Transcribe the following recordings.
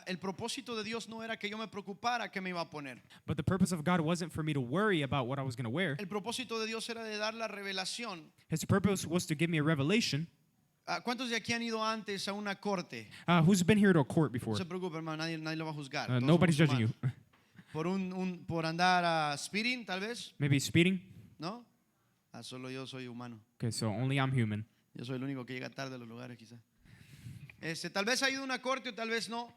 el propósito de Dios no era que yo me preocupara qué me iba a poner. But the purpose of God wasn't for me to worry about what I was going to wear. El propósito de Dios era de dar la revelación. His purpose was to give me a revelation. ¿Cuántos de aquí han ido antes a una corte? Who's been here to a court No before? se preocupe, hermano, nadie lo va a juzgar. Todos Nobody's somos judging you. humanos. Por andar speeding, tal vez, Maybe speeding? ¿no? Solo yo soy humano. Okay, so only I'm human. Yo soy el único que llega tarde a los lugares, quizás. Tal vez ha ido a una corte o tal vez no.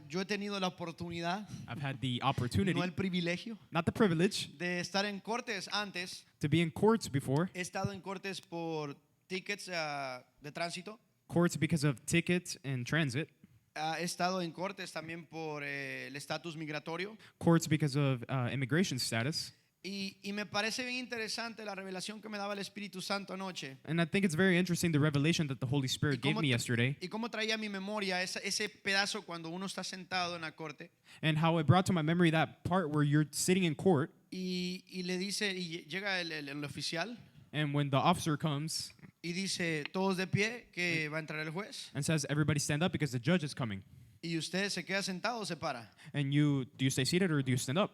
Yo he tenido la oportunidad, I've had the opportunity, no el privilegio, not the privilege, de estar en cortes antes. to be in courts before. He estado en cortes por tickets de tránsito. Courts because of tickets and transit. He estado en cortes también por el estatus migratorio. Courts because of immigration status. Y me parece bien interesante la revelación que me daba el Espíritu Santo anoche. And I think it's very interesting the revelation that the Holy Spirit gave me yesterday, Y cómo traía a mi memoria ese pedazo cuando uno está sentado en la corte and how it brought to my memory that part where you're sitting in court, y le dice, y llega el oficial and when the officer comes y dice, todos de pie, que va a entrar el juez. and says, everybody stand up because the judge is coming. Y usted se queda sentado o se para. And do you stay seated or do you stand up?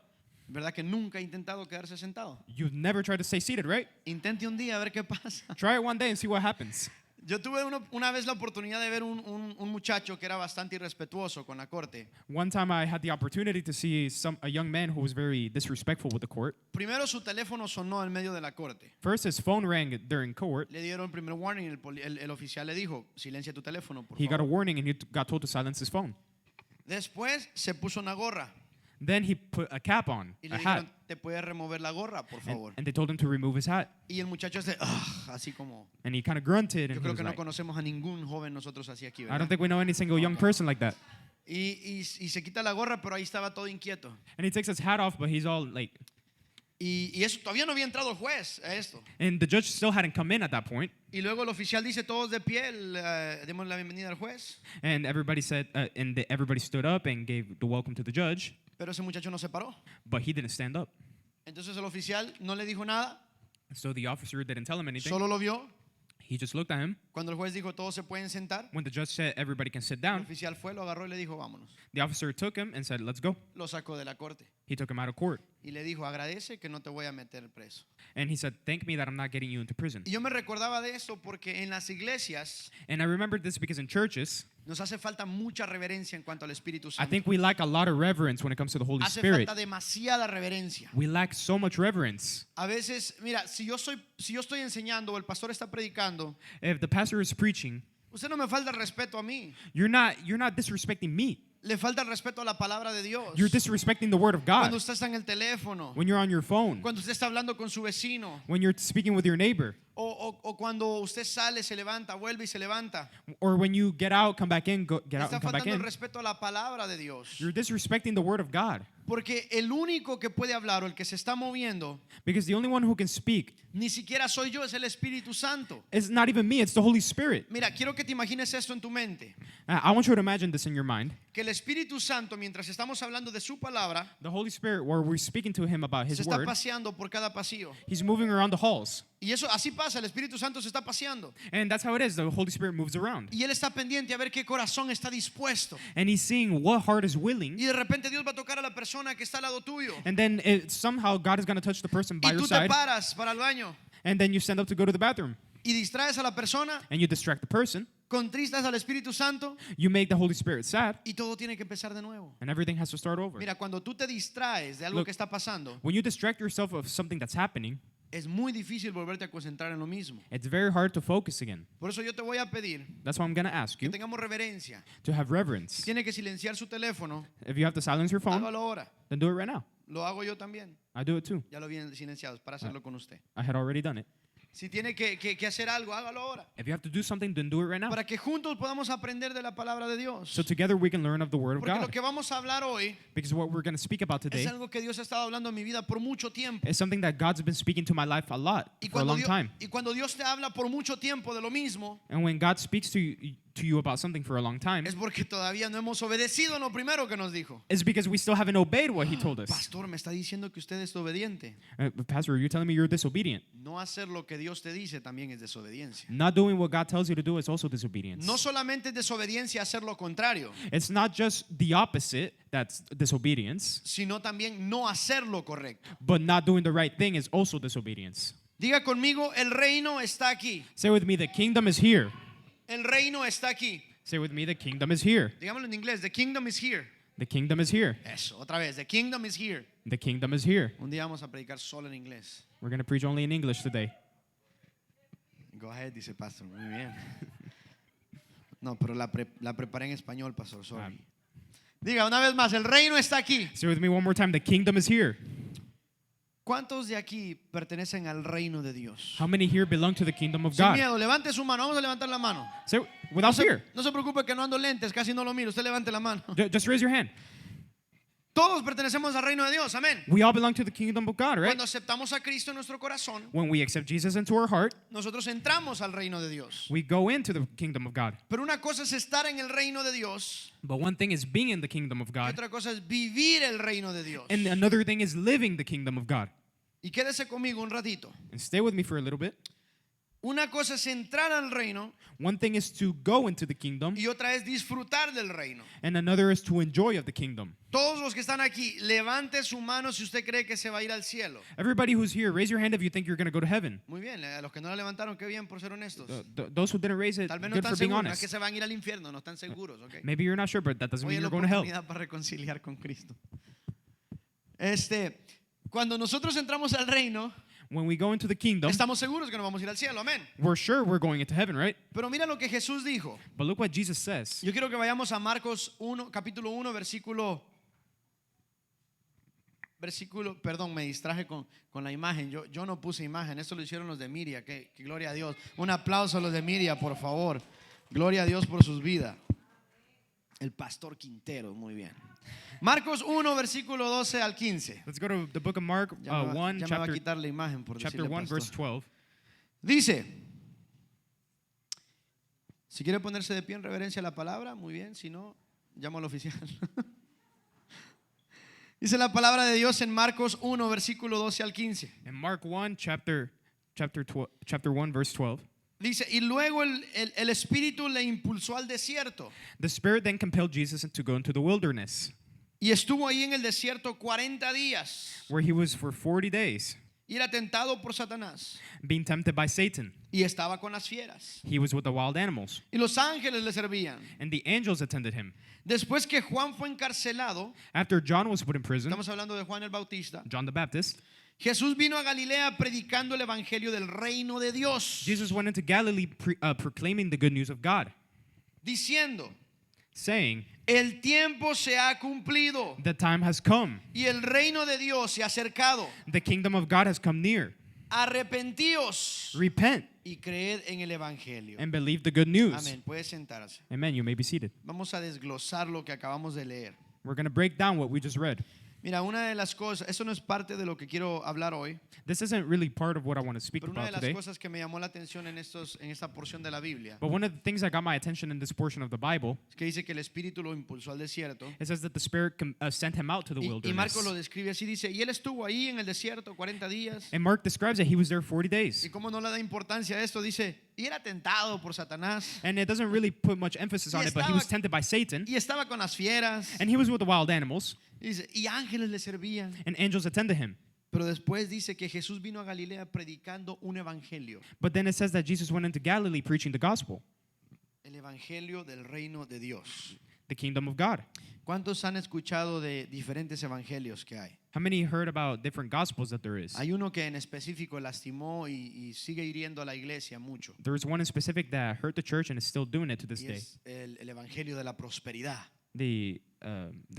¿Verdad que nunca he intentado quedarse sentado? You've never tried to stay seated, right? Intente un día a ver qué pasa. Try it one day and see what happens. Yo tuve una vez la oportunidad de ver un muchacho que era bastante irrespetuoso con la corte. One time I had the opportunity to see a young man who was very disrespectful with the court. Primero su teléfono sonó en medio de la corte. First, his phone rang during court. Le dieron el primer warning, el oficial le dijo, silencia tu teléfono, por He got a favor. warning and he got told to silence his phone. Después se puso una gorra Then he put a cap on, y a le hat, dijeron, te puedes remover la gorra, por favor. and they told him to remove his hat. Y el muchacho así como, And he kind of grunted yo and he creo was que no like, conocemos a ningún joven nosotros así aquí, I ¿verdad? don't think we know any single young person like that. Y se quita la gorra, pero ahí estaba todo inquieto. And he takes his hat off, but he's all like, Y eso todavía no había entrado el juez a esto. and the judge still hadn't come in at that point. Y luego el oficial dice, todos de pie, demos la bienvenida al juez. And everybody said, everybody stood up and gave the welcome to the judge, Pero ese muchacho no se paró. but he didn't stand up. Entonces el oficial no le dijo nada, So the officer didn't tell him anything. solo lo vio. He just looked at him. Cuando el juez dijo, todos se pueden sentar, When the judge said everybody can sit el down, oficial fue, lo agarró y le dijo, vámonos. the officer took him and said, let's go. Lo sacó de la corte He took him out of court. y le dijo, agradece que no te voy a meter preso. And he said, thank me that I'm not getting you into prison. Y yo me recordaba de eso porque en las iglesias And I remembered this because in churches, nos hace falta mucha reverencia en cuanto al Espíritu I Santo. think we lack a lot of reverence when it comes to the Holy Hace Spirit. falta demasiada reverencia. We lack so much reverence. A veces, mira, si yo estoy enseñando o el pastor está predicando, If the pastor is preaching, usted no me falta el respeto a mí. you're not disrespecting me. Le falta el respeto a la palabra de Dios. You're disrespecting the word of Cuando God. usted está en el teléfono, When you're on your phone, cuando usted está hablando con su vecino, when you're speaking with your neighbor, o cuando usted sale, se levanta, vuelve y se levanta. or when you get out, come back in, get out Está and come back faltando el in. respeto a la palabra de Dios. You're disrespecting the word of God. Porque el único que puede hablar o el que se está moviendo, Because the only one who can speak ni siquiera soy yo, es el Espíritu Santo. is not even me, it's the Holy Spirit. Mira, quiero que te imagines esto en tu mente. I want you to imagine this in your mind. Que el Espíritu Santo, mientras estamos hablando de su palabra, The Holy Spirit, where we're speaking to him about se his está word, paseando por cada pasillo. he's moving around the halls. Y eso así pasa, el Espíritu Santo se está paseando. And that's how it is. The Holy Spirit moves around. Y Él está pendiente a ver qué corazón está dispuesto. And he's seeing what heart is willing. Y de repente Dios va a tocar a la persona que está al lado tuyo. And then somehow God is going to touch the person by Y your tú te side. paras para el baño And then you stand up to go to the bathroom. y distraes a la persona, And you distract the person. contristas al Espíritu Santo You make the Holy Spirit sad. y todo tiene que empezar de nuevo. And everything has to start over. Mira, cuando tú te distraes de algo Look. que está pasando, When you distract yourself of something that's happening, es muy difícil volverte a concentrar en lo mismo. it's very hard to focus again. Por eso yo te voy a pedir That's why I'm going to ask que you tengamos reverencia. to have reverence. Tiene que silenciar su teléfono, If you have to silence your phone, hágalo ahora. then do it right now. Lo hago yo también. I do it too. Ya lo vi silenciado para hacerlo con usted. I had already done it. Si tiene que hacer algo, hágalo ahora. If you have to do something, then do it right now. Para que juntos podamos aprender de la palabra de Dios. So together we can learn of the Word of Porque lo God. que vamos a hablar hoy Because what we're going to speak about today es algo que Dios ha estado hablando en mi vida por mucho tiempo. is something that God's been speaking to my life a lot Y for a long time. cuando Dios te habla por mucho tiempo de lo mismo, And when God speaks to to you about something for a long time, es porque todavía no hemos obedecido lo primero que nos dijo. it's because we still haven't obeyed what he told us. Pastor, me está diciendo que usted es obediente. Pastor, you're telling me you're disobedient. No hacer lo que Dios te dice también es desobediencia. Not doing what God tells you to do is also disobedience. No solamente es desobediencia hacer lo contrario, It's not just the opposite that's disobedience, sino también no hacer lo correcto. but not doing the right thing is also disobedience. Diga conmigo, el reino está aquí. Say with me, the kingdom is here. El reino está aquí. Say with me, the kingdom is here. Digámoslo en inglés, the kingdom is here. The kingdom is here. Eso, otra vez, the kingdom is here. The kingdom is here. Un día vamos a predicar solo en inglés. We're going to preach only in English today. Go ahead, dice pastor. Muy bien. No, pero la preparé en español, pastor. Sorry. Diga una vez más, el reino está aquí. Say with me one more time, the kingdom is here. ¿Cuántos de aquí pertenecen al reino de Dios? How many here belong to the kingdom of Sin God? miedo, levante su mano. Vamos a levantar la mano. Say without fear. No se preocupe que no ando lentes, casi no lo miro. Usted levante la mano. Just raise your hand. Todos pertenecemos al reino de Dios. Amén. We all belong to the kingdom of God, right? Cuando aceptamos a Cristo en nuestro corazón, When we accept Jesus into our heart, nosotros entramos al reino de Dios. we go into the kingdom of God. Pero una cosa es estar en el reino de Dios But one thing is being in the kingdom of y God, otra cosa es vivir el reino de Dios. and another thing is living the kingdom of God. Y quédese conmigo un ratito. And stay with me for a little bit. Una cosa es entrar al reino One thing is to go into the kingdom, y otra es disfrutar del reino. and another is to enjoy of the kingdom. Todos los que están aquí, levante su mano si usted cree que se va a ir al cielo. Everybody who's here, raise your hand if you think you're going to go to heaven. Muy bien, a los que no la levantaron, qué bien por ser honestos. Those who didn't raise it, Tal vez no good están for being seguros, no es que honest. se van a ir al infierno, no están seguros, ¿ok? Maybe you're not sure, but that doesn't Hoy mean es la you're going to hell. oportunidad para reconciliar con Cristo. Cuando nosotros entramos al reino, When we go into the kingdom, estamos seguros que nos vamos a ir al cielo, amén. we're sure we're going into heaven, right? Pero mira lo que Jesús dijo. But look what Jesus says. Yo quiero que vayamos a Marcos 1, capítulo 1, versículo, perdón, me distraje con la imagen. Yo no puse imagen, esto lo hicieron los de Miria, que gloria a Dios. Un aplauso a los de Miria, por favor. Gloria a Dios por sus vidas. El pastor Quintero, muy bien. Marcos 1, versículo 12 al 15. Let's go to the book of Mark, Ya me 1, va a quitar la imagen por chapter decirle 1, verse pastor. 12. Dice, si quiere ponerse de pie en reverencia a la palabra, muy bien, si no, llamo al oficial. Dice la palabra de Dios en Marcos 1, versículo 12 al 15. In Mark 1, chapter 1, verse 12. Dice, y luego el Espíritu le impulsó al desierto The Spirit then compelled Jesus to go into the wilderness, y estuvo ahí en el desierto 40 días where he was for 40 days, y era tentado por Satanás being tempted by Satan. y estaba con las fieras He was with the wild animals, y los ángeles le servían. and the angels attended him. Después que Juan fue encarcelado, After John was put in prison, estamos hablando de Juan el Bautista, John the Baptist, Jesús vino a Galilea predicando el evangelio del reino de Dios, Jesus went into Galilee proclaiming the good news of God, diciendo, saying, el tiempo se ha cumplido the time has come. y el reino de Dios se ha acercado. The kingdom of God has come near. Arrepentíos Repent y creed en el evangelio. and believe the good news. Amén. Puede sentarse. Amen. You may be seated. Vamos a desglosar lo que acabamos de leer. We're going to break down what we just read. Mira, una de las cosas, eso no es parte de lo que quiero hablar hoy, This isn't really part of what I want to speak pero una de about las today. cosas que me llamó la atención en esta porción de la Biblia But one of the things that got my attention in this portion of the Bible, es que dice que el Espíritu lo impulsó al desierto. it says that the Spirit sent him out to the Y Marcos lo wilderness. describe así, dice, y él estuvo ahí en el desierto 40 días. And Mark describes that he was there 40 days. Y como no le da importancia a esto, dice, y era tentado por Satanás. And it doesn't really put much emphasis on it, but he was tempted by Satan. Y estaba con las fieras. And he was with the wild animals. Y dice, y ángeles le servían. And angels attended him. Pero después dice que Jesús vino a Galilea predicando un evangelio. But then it says that Jesus went into Galilee preaching the gospel, El evangelio del reino de Dios. the kingdom of God. ¿Cuántos han escuchado de diferentes evangelios que hay? How many heard about different gospels that there is? Hay uno que en específico lastimó y sigue hiriendo a la iglesia mucho. There is one in specific that hurt the church and is still doing it to this Y day. es el evangelio de la prosperidad. The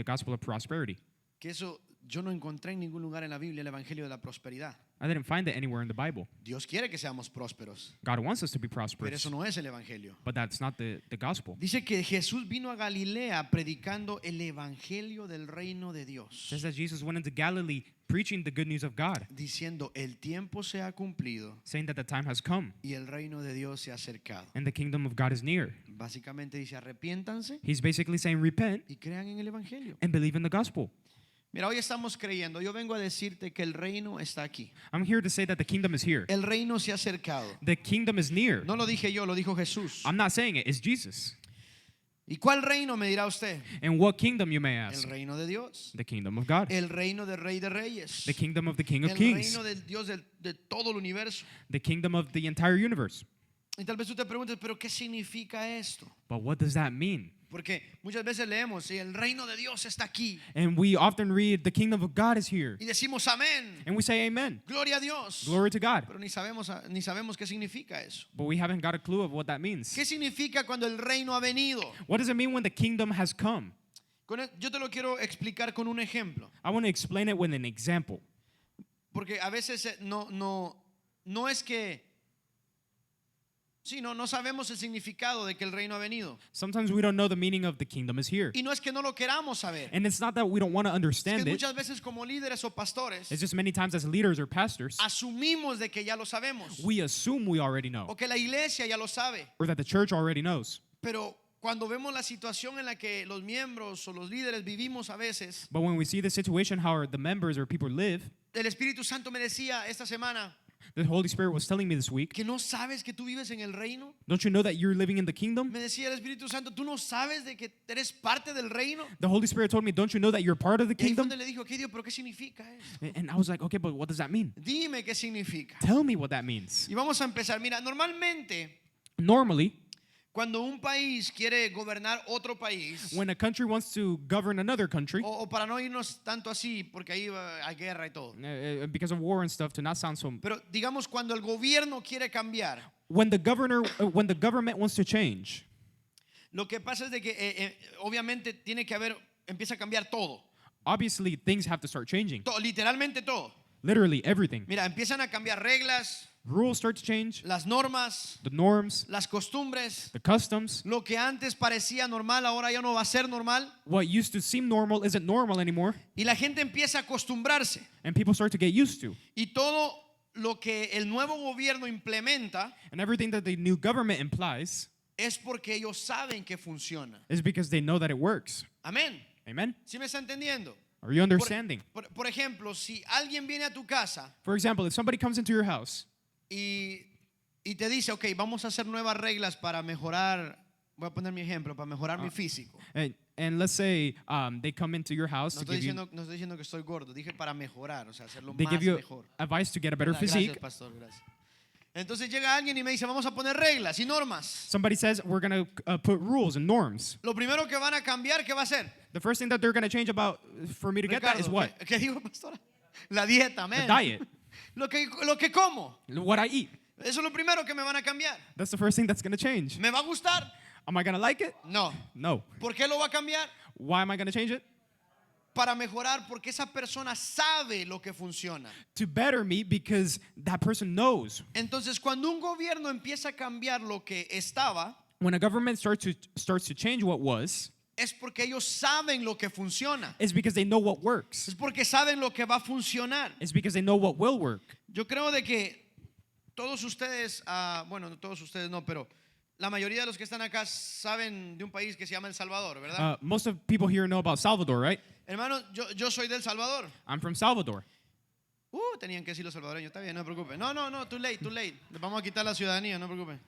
gospel of prosperity. Que eso yo no encontré en ningún lugar en la Biblia el evangelio de la prosperidad. I didn't find it anywhere in the Bible. Dios quiere que seamos prósperos, God wants us to be pero prosperous, eso no es el evangelio. but that's not the gospel. Dice que Jesús vino a Galilea predicando el evangelio del reino de It Dios, says that Jesus went into Galilee preaching the good news of God, diciendo, el tiempo se ha cumplido saying that the time has come y el reino de Dios se ha acercado. and the kingdom of God is near. Básicamente dice, arrepiéntanse He's basically saying repent y crean en el evangelio. and believe in the gospel. Mira, hoy estamos creyendo. Yo vengo a decirte que el reino está aquí. I'm here to say that the kingdom is here. El reino se ha acercado. The kingdom is near. No lo dije yo, lo dijo Jesús. I'm not saying it, it's Jesus. ¿Y cuál reino me dirá usted? And what kingdom, you may El ask? reino de Dios. The kingdom of God. El reino del Rey de Reyes. The kingdom of the King of El Kings. reino del Dios de todo el universo. The kingdom of the entire universe. Y tal vez tú te preguntes, ¿pero qué significa esto? But what does that mean? Porque muchas veces leemos, "Sí, el reino de Dios está aquí." And we often read the kingdom of God is here. Y decimos amén. And we say amen. Gloria a Dios. Glory to God. Pero ni sabemos qué significa eso. But we haven't got a clue of what that means. ¿Qué significa cuando el reino ha venido? What does it mean when the kingdom has come? Yo te lo quiero explicar con un ejemplo. I want to explain it with an example. Porque a veces no es que no sabemos el significado de que el reino ha venido. Sometimes we don't know the meaning of the kingdom is here. Y no es que no lo queramos saber. And it's not that we don't want to Es que understand it. muchas veces como líderes o pastores It's just many times as leaders or pastors, asumimos de que ya lo sabemos we assume we already o know. que la iglesia ya lo sabe. Or that the church already knows. Pero cuando vemos la situación en la que los miembros o los líderes vivimos a veces, But when we see the situation, how the members or people live, el Espíritu Santo me decía esta semana the Holy Spirit was telling me this week, que no sabes que tú vives en el reino. don't you know that you're living in the kingdom? Me decía el Espíritu Santo, tú no sabes de que eres parte del reino. The Holy Spirit told me, don't you know that you're part of the Y ahí fue kingdom? donde le dijo, ¿qué Dios? ¿Pero qué significa eso? And I was like, okay, but what does that mean? Dime qué significa. Tell me what that means. Y vamos a empezar. Mira, normalmente Normally, cuando un país quiere gobernar otro país, when a country wants to govern another country, o para no irnos tanto así, porque ahí hay guerra y todo. because of war and stuff, to not sound so, Pero digamos cuando el gobierno quiere cambiar, when the government wants to change, lo que pasa es de que obviamente empieza a cambiar todo. obviously things have to start changing. Literalmente todo. Literally everything. Mira, empiezan a cambiar reglas, Rules start to change, las normas, the norms, las costumbres. the customs. Lo que antes parecía normal ahora ya no va a ser normal. What used to seem normal isn't normal anymore, Y la gente empieza a acostumbrarse. and people start to get used to. Y todo lo que el nuevo gobierno implementa And everything that the new government implies es porque ellos saben que funciona. is because they know that it works. Amén. Amen? ¿Sí me está entendiendo? Are you understanding? Por ejemplo, si alguien viene a tu casa For example, if somebody comes into your house y te dice, ok, vamos a hacer nuevas reglas para mejorar, voy a poner mi ejemplo, para mejorar mi físico. and let's say they come into your house No to estoy give you, no estoy diciendo que estoy gordo, dije para mejorar, o sea, hacerlo they más give you mejor. advice to get a better Gracias, physique. pastor, gracias. Entonces llega alguien y me dice, vamos a poner reglas y normas. Somebody says we're going to put rules and norms. Lo primero que van a cambiar, ¿qué va a ser? The first thing that they're going to change about for me to get that is what? ¿Qué digo, pastora? La dieta, The amén. diet. Lo que como. What I eat. Eso es lo primero que me van a cambiar. That's the first thing that's going to change. ¿Me va a gustar? Am I going to like it? No. No. ¿Por qué lo va a cambiar? Why am I going to change it? Para mejorar, porque esa persona sabe lo que funciona. To better me because that person knows. Entonces, cuando un gobierno empieza a cambiar lo que estaba, When a government starts to change what was, es porque ellos saben lo que funciona. it's because they know what works. Es porque saben lo que va a funcionar. It's because they know what will work. Yo creo de que todos ustedes, bueno, todos ustedes no, pero la mayoría de los que están acá saben de un país que se llama El Salvador, ¿verdad? Most of people here know about Salvador, right? Hermano, yo soy del Salvador. I'm from Salvador. Tenían que decir los salvadoreños, está bien, no se preocupe. No, too late. Les vamos a quitar la ciudadanía, no se preocupe.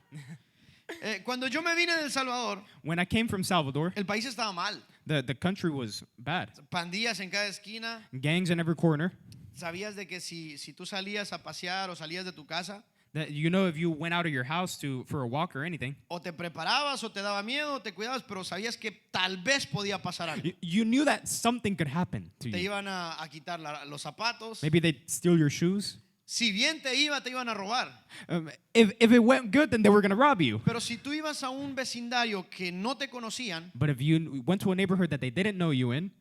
Cuando yo me vine del Salvador, When I came from Salvador, el país estaba mal. the country was bad. Pandillas en cada esquina. Gangs in every corner. Sabías de que si tú salías a pasear o salías de tu casa, That you know if you went out of your house for a walk or anything, o te preparabas o te daba miedo, o te cuidabas, pero sabías que tal vez podía pasar algo. you knew that something could happen to Te you. iban a quitar los zapatos. Maybe they'd steal your shoes. Si bien te iban a robar. If it went good, then they were going to rob you. Pero si tú ibas a un vecindario que no te conocían, But if you went to a neighborhood that they didn't know you in,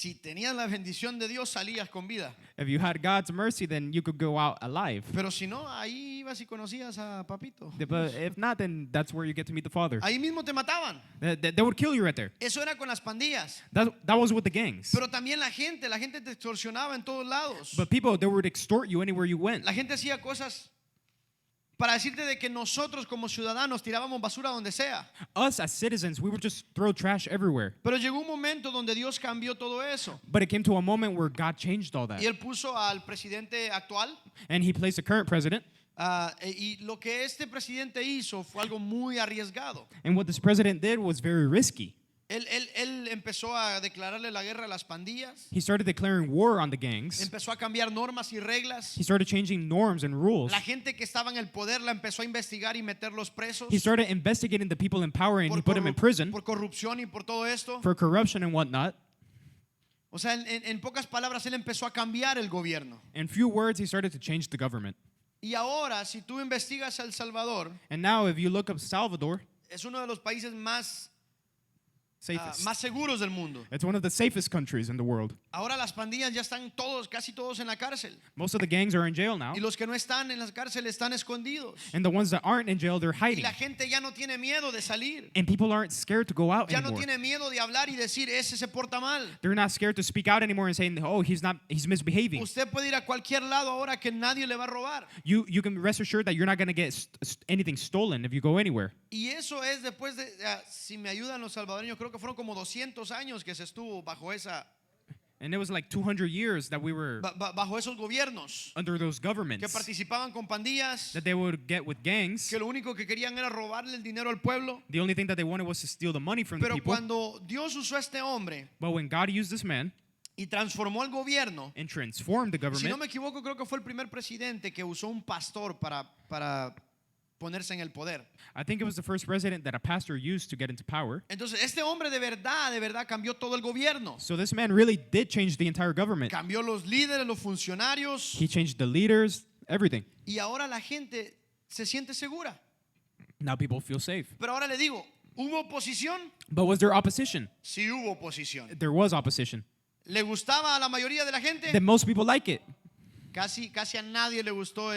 si tenías la bendición de Dios, salías con vida. If you had God's mercy, then you could go out alive. Pero si no, ahí ibas y conocías a papito. But if not, then that's where you get to meet the Father. Ahí mismo te mataban. They would kill you right there. Eso era con las pandillas. That was with the gangs. Pero también la gente te extorsionaba en todos lados. But people, they would extort you anywhere you went. La gente hacía cosas para decirte de que nosotros como ciudadanos tirábamos basura donde sea. Us as citizens, we would just throw trash everywhere. Pero llegó un momento donde Dios cambió todo eso. But it came to a moment where God changed all that. Y Él puso al presidente actual. And he placed the current president. Y lo que este presidente hizo fue algo muy arriesgado. And what this president did was very risky. Él empezó a declararle la guerra a las pandillas. He started declaring war on the gangs. Empezó a cambiar normas y reglas. He started changing norms and rules. La gente que estaba en el poder la empezó a investigar y meterlos presos. He started investigating the people in power and he put them in prison por corrupción y por todo esto. for corruption and whatnot. O sea, en pocas palabras, él empezó a cambiar el gobierno. In few words, he started to change the government. Y ahora, si tú investigas El Salvador, And now, if you look up Salvador, es uno de los países más safest. más seguros del mundo. It's one of the safest countries in the world. Ahora las pandillas ya están casi todos en la cárcel. Most of the gangs are in jail now. Y los que no están en las cárceles están escondidos. And the ones that aren't in jail, they're Y hiding. la gente ya no tiene miedo de salir. And people aren't scared to go out Ya no anymore. tiene miedo de hablar y decir, ese se porta mal. They're not scared to speak out anymore and saying, oh, he's misbehaving. Usted puede ir a cualquier lado ahora que nadie le va a robar. You can rest assured that you're not going to get anything stolen if you go anywhere. Y eso es después de, si me ayudan los salvadoreños, creo que fueron como 200 años que se estuvo bajo And it was like 200 years that we were bajo esos gobiernos under those que governments participaban con pandillas, that they would get with gangs. que lo único que querían era robarle el dinero al pueblo. The only thing that they wanted was to steal the money from the Pero people. cuando Dios usó a este hombre But when God used this man y transformó el gobierno, and transformed the si no government, me equivoco, creo que fue el primer presidente que usó un pastor para ponerse en el poder. I think it was the first president that a pastor used to get into power. Entonces, este hombre de verdad cambió todo el gobierno. So this man really did change the entire government. Cambió los líderes, los funcionarios. He changed the leaders, everything. Y ahora la gente se siente segura. Now people feel safe. Pero ahora le digo, ¿hubo oposición? But was there opposition? Sí hubo oposición. There was opposition. ¿Le gustaba a la mayoría de la gente? Then most people like it. Casi a nadie le gustó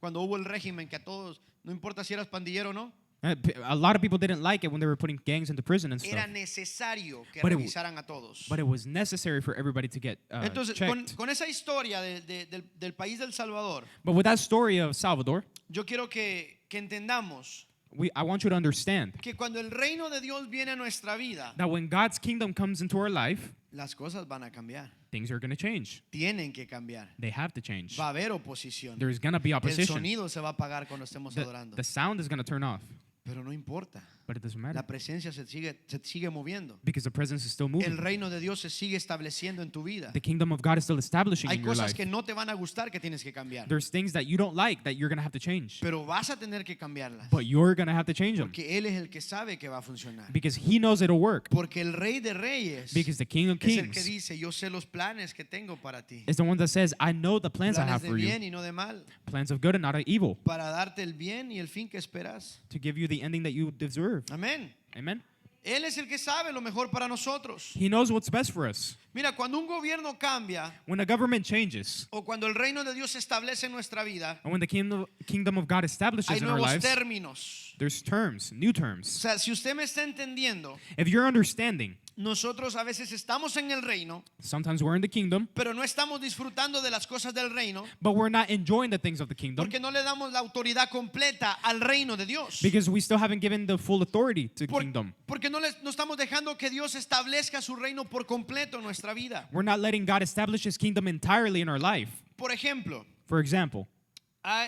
cuando hubo el régimen, que a todos, no importa si eras pandillero o no, A lot of people didn't like it when they were putting gangs into prison and era stuff. necesario que But it- revisaran a todos. But it was necessary for everybody to get Entonces, checked. con esa historia del país del Salvador, But with that story of Salvador, yo quiero que entendamos I want you to understand que cuando el reino de Dios viene a nuestra vida, that when God's kingdom comes into our life, las cosas van a cambiar. things are going to change. Tienen que cambiar. They have to change. Va a haber oposición. There's going to be El opposition. sonido se va a apagar cuando estemos adorando. The sound is going to turn off, Pero no importa. but it doesn't matter La presencia se sigue moviendo. because the presence is still El moving. reino de Dios se sigue estableciendo en tu vida. The kingdom of God is still establishing Hay in your cosas life. que no te van a gustar que tienes que cambiar. There's things that you don't like that you're going to have to change, Pero vas a tener que cambiarlas. but you're going to have to change them Porque Él es el que sabe que va a funcionar. because He knows it'll work. Porque el Rey de Reyes Because the King of es el que Kings dice, yo sé los planes que tengo para ti. is the one that says, I know the plans I Planes have de for you, bien y no de mal. plans of good and not of evil, Para darte el bien y el fin que esperas. to give you the ending that you deserve. Amén. Amen. Él es el que sabe lo mejor para nosotros. He knows what's best for us. Mira, cuando un gobierno cambia When a government changes, o cuando el reino de Dios se establece en nuestra vida, and when the kingdom of God hay establishes in our nuevos lives, términos. there's terms, new O terms. sea, si usted me está entendiendo, If you're understanding, nosotros a veces estamos en el reino, sometimes we're in the kingdom, pero no estamos disfrutando de las cosas del reino but we're not enjoying the things of the kingdom porque no le damos la autoridad completa al reino de Dios. because we still haven't given the full authority to the kingdom. Porque no estamos dejando que Dios establezca su reino por completo en nuestra vida. We're not letting God establish His kingdom entirely in our life. Por ejemplo, For example,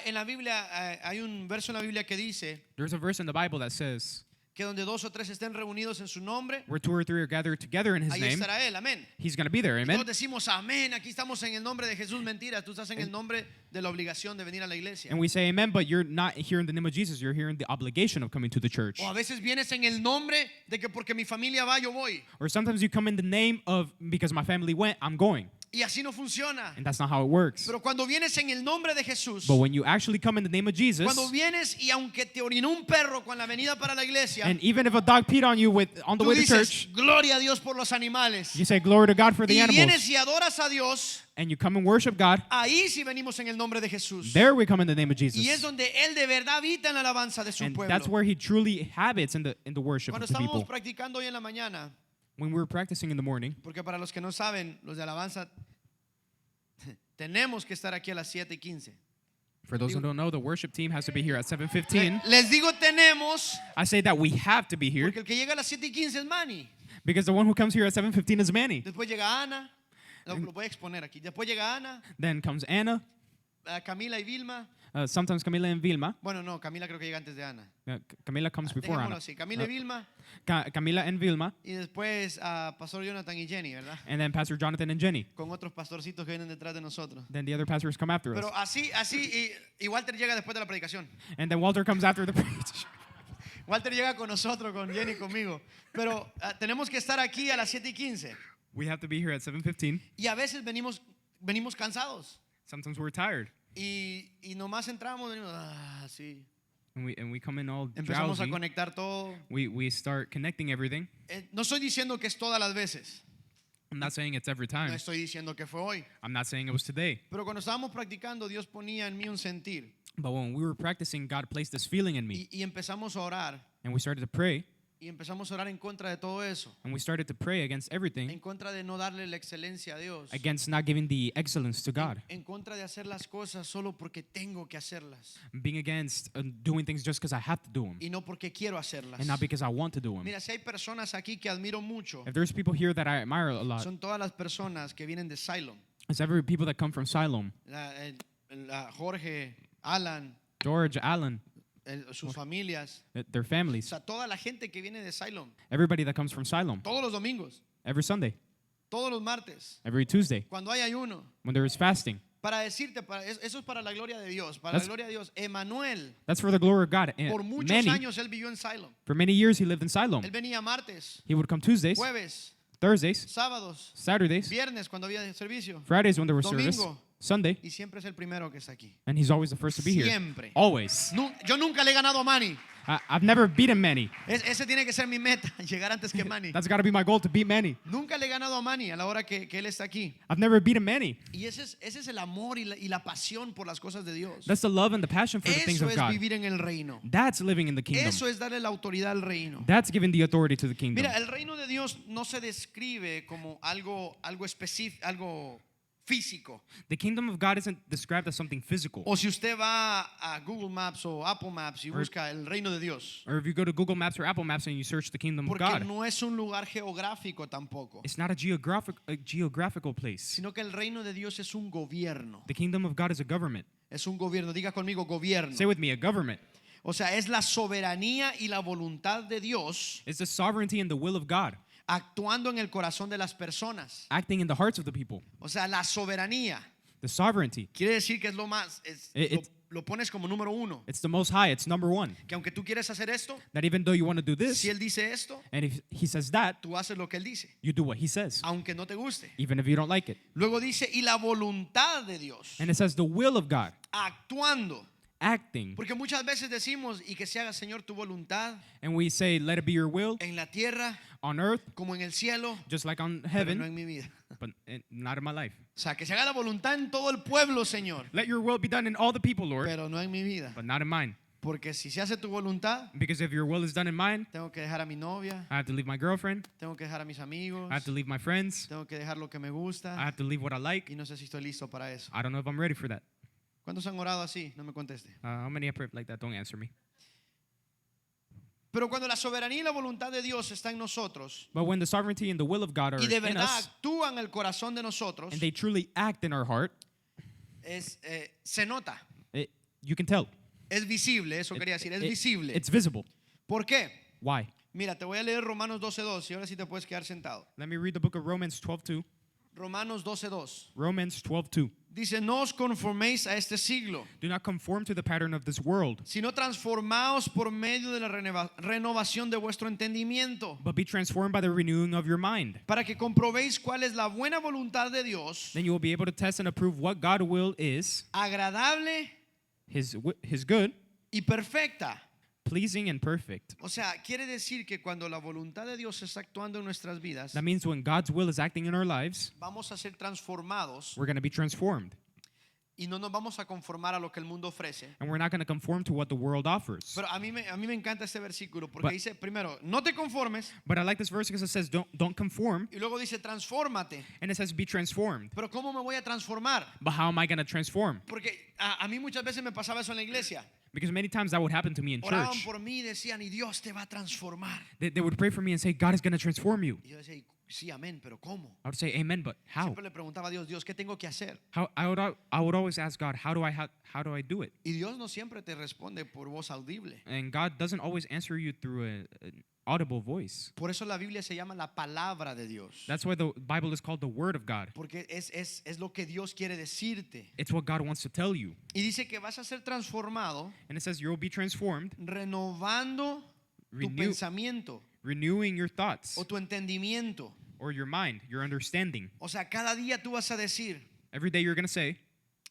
en la Biblia hay un verso en la Biblia que dice there's a verse in the Bible that says, que donde dos o tres estén reunidos en su nombre, where two or three are gathered together in His ahí name, estará Él. Amén. He's going to be there. Todos Amen. decimos amén, aquí estamos en el nombre de Jesús. Mentira, tú estás en el nombre de la obligación de venir a la iglesia. And we say amen, but you're not here in the name of Jesus. You're here in the obligation of coming to the church. O a veces vienes en el nombre de que porque mi familia va, yo voy. Or sometimes you come in the name of, because my family went, I'm going. Y así no funciona. And that's not how it works. Pero cuando vienes en el nombre de Jesús, But when you actually come in the name of Jesus, cuando vienes y aunque te orinó un perro con la venida para la iglesia, and even if a dog peed on you on the tú way to dices, church, gloria a Dios por los animales. you say glory to God for the Y vienes animals. y adoras a Dios, And you come and worship God. ahí sí venimos en el nombre de Jesús. There we come in the name of Y es Jesus. donde Él de verdad habita en la alabanza de su And pueblo. that's where he truly habits in the worship Cuando of the estábamos people. practicando hoy en la mañana, When we were practicing in the morning, porque para los que no saben, los de alabanza, tenemos que estar aquí a las 7:15. for those who don't know, the worship team has to be here at 7:15. Les digo tenemos, I say that we have to be here porque el que llega a las 7:15 es Manny. because the one who comes here at 7:15 is Manny. Después llega Ana, lo voy a exponer aquí. Después llega Ana, Then comes Anna, Camila y Vilma. sometimes Camila and Vilma. Bueno, no, Camila creo que llega antes de Ana. Camila comes before Dejémoslo Anna. así. Camila y Vilma. Camila and Vilma, Y después Pastor Jonathan y Jenny, ¿verdad? and then Pastor Jonathan and Jenny. Con otros pastorcitos que vienen detrás de nosotros. Then the other pastors come after us. Pero así, y Walter llega después de la predicación. And then Walter comes after the preach. Walter llega con nosotros, con Jenny, conmigo. Pero tenemos que estar aquí a las 7:15. We have to be here at 7:15. Y a veces venimos cansados. Sometimes we're tired. Y nomás entramos, venimos, sí. And we come in all Empezamos a drowsy. conectar todo. We start connecting everything. No estoy diciendo que es todas las veces. I'm not saying it's every No time. estoy diciendo que fue hoy. I'm not saying it was today. Pero cuando estábamos practicando, Dios ponía en mí un sentir. But when we were practicing, God placed this feeling in me. Y empezamos a orar. And we started to pray. Y empezamos a orar en contra de todo eso. And we started to pray against everything. En contra de no darle la excelencia a Dios. Against not giving the excellence to God. En contra de hacer las cosas solo porque tengo que hacerlas. Being against doing things just because I have to do them. Y no porque quiero hacerlas. And not because I want to do them. Mira, si hay personas aquí que admiro mucho, If there's people here that I admire a lot, son todas las personas que vienen de Siloam. it's every people that come from Siloam. Jorge, Alan, George, Alan, sus familias. their O families. sea, toda la gente que viene de Siloam. Everybody that comes from Siloam. Todos los domingos, Every Sunday. todos los martes, Every Tuesday. cuando hay ayuno. When there is fasting. Para decirte, eso es para la gloria de Dios. Para la That's- gloria de Dios. Emanuel, That's for the glory of God. And por muchos many, años él vivió en Siloam. for many years he lived in Siloam. Él venía martes, He would come Tuesdays, jueves, Thursdays, sábados, Saturdays, viernes cuando había servicio. Fridays when there was service, Domingo. Sunday, Y siempre es el primero que está aquí. and he's always the first to be here. Siempre. Always. Yo nunca le he ganado a Manny. I've never beaten many. Ese tiene que ser mi meta, llegar antes que Manny. That's got to be my goal, to beat many. Nunca le he ganado a Manny a la hora que él está aquí. I've never beaten many. Y ese es el amor y la pasión por las cosas de Dios. That's the love and the passion for the things Eso of es God. vivir en el reino. That's living in the kingdom. Eso es darle la autoridad al reino. That's giving the authority to the kingdom. Mira, el reino de Dios no se describe como algo específico, algo físico. The kingdom of God isn't described as something physical. O si usted va a Google Maps o Apple Maps y busca el reino de Dios. Or if you go to Google Maps or Apple Maps and you search the kingdom of Porque God, no es un lugar geográfico tampoco. it's not a geographical place. Sino que el reino de Dios es un gobierno. The kingdom of God is a government. Es un gobierno. Diga conmigo gobierno. Say with me, a government. O sea, es la soberanía y la voluntad de Dios It's the sovereignty and the will of God actuando en el corazón de las personas. acting in the hearts of the people. O sea, la soberanía The sovereignty. quiere decir que es lo más, lo pones como número uno. It's the most high. It's number one. Que aunque tú quieres hacer esto, That even though you want to do this, si él dice esto, and if he says that, tú haces lo que él dice, you do what he says, aunque no te guste. even if you don't like it. Luego dice, y la voluntad de Dios And it says the will of God actuando. acting. Porque muchas veces decimos, y que se haga, Señor, tu voluntad And we say, let it be your will en la tierra on earth, como en el cielo, just like on pero heaven, no en mi vida. but not in my life. O sea, que se haga la voluntad en todo el pueblo, Señor, Let your will be done in all the people, Lord, pero no en mi vida. but not in mine. Porque si se hace tu voluntad, Because if your will is done in mine, tengo que dejar a mi novia, I have to leave my girlfriend, tengo que dejar a mis amigos, I have to leave my friends, tengo que dejar lo que me I gusta, have to leave what I like. y no sé si estoy listo para eso. I don't know if I'm ready for that. ¿Cuántos han orado así? No me conteste. How many have prayed like that? Don't answer me. Pero cuando la soberanía y la voluntad de Dios está en nosotros But when the sovereignty and the will of God are y de in verdad us, actúan en el corazón de nosotros, and they truly act in our heart, se nota, you can tell. es visible, eso quería decir, es visible. It's visible. ¿Por qué? Why? Mira, te voy a leer Romanos 12:2 y ahora sí te puedes quedar sentado. Let me read the book of Romans 12:2. Romanos 12:2. Romans 12:2. Dice, no os conforméis a este siglo, Do not conform to the pattern of this world, sino transformaos por medio de la renovación de vuestro entendimiento, but be transformed by the renewing of your mind. para que comprobéis cuál es la buena voluntad de Dios, Then you will be able to test and approve what God's will is, agradable His good, y perfecta. pleasing, and perfect. O sea, quiere decir que cuando la voluntad de Dios está actuando en nuestras vidas, That means when God's will is acting in our lives, vamos a ser transformados we're going to be transformed. y no nos vamos a conformar a lo que el mundo ofrece. And we're not going to conform to what the world offers. Pero a mí me encanta este versículo porque But- dice, primero, no te conformes, But I like this verse because it says, don't conform, y luego dice, transfórmate. and it says, be transformed. Pero ¿cómo me voy a transformar? But how am I going to transform? Porque a mí muchas veces me pasaba eso en la iglesia. Because many times that would happen to me in Oraban church. por mí y decían, y Dios te va a transformar. They would pray for me and say, God is going to transform you. Y yo decía, sí, amén, pero ¿cómo? I would say, amen, but how? Siempre le preguntaba a Dios, Dios, ¿qué tengo que hacer? I would always ask God, how do I do it? Y Dios no siempre te responde por voz audible. And God doesn't always answer you through an audible voice. Por eso la Biblia se llama la palabra de Dios. That's why the Bible is called the Word of God. Porque es lo que Dios quiere decirte. It's what God wants to tell you. Y dice que vas a ser transformado And it says you'll be transformed, renovando tu Renew- pensamiento renewing your thoughts o tu entendimiento. or your mind, your understanding. O sea, cada día tú vas a decir, Every day you're going to say,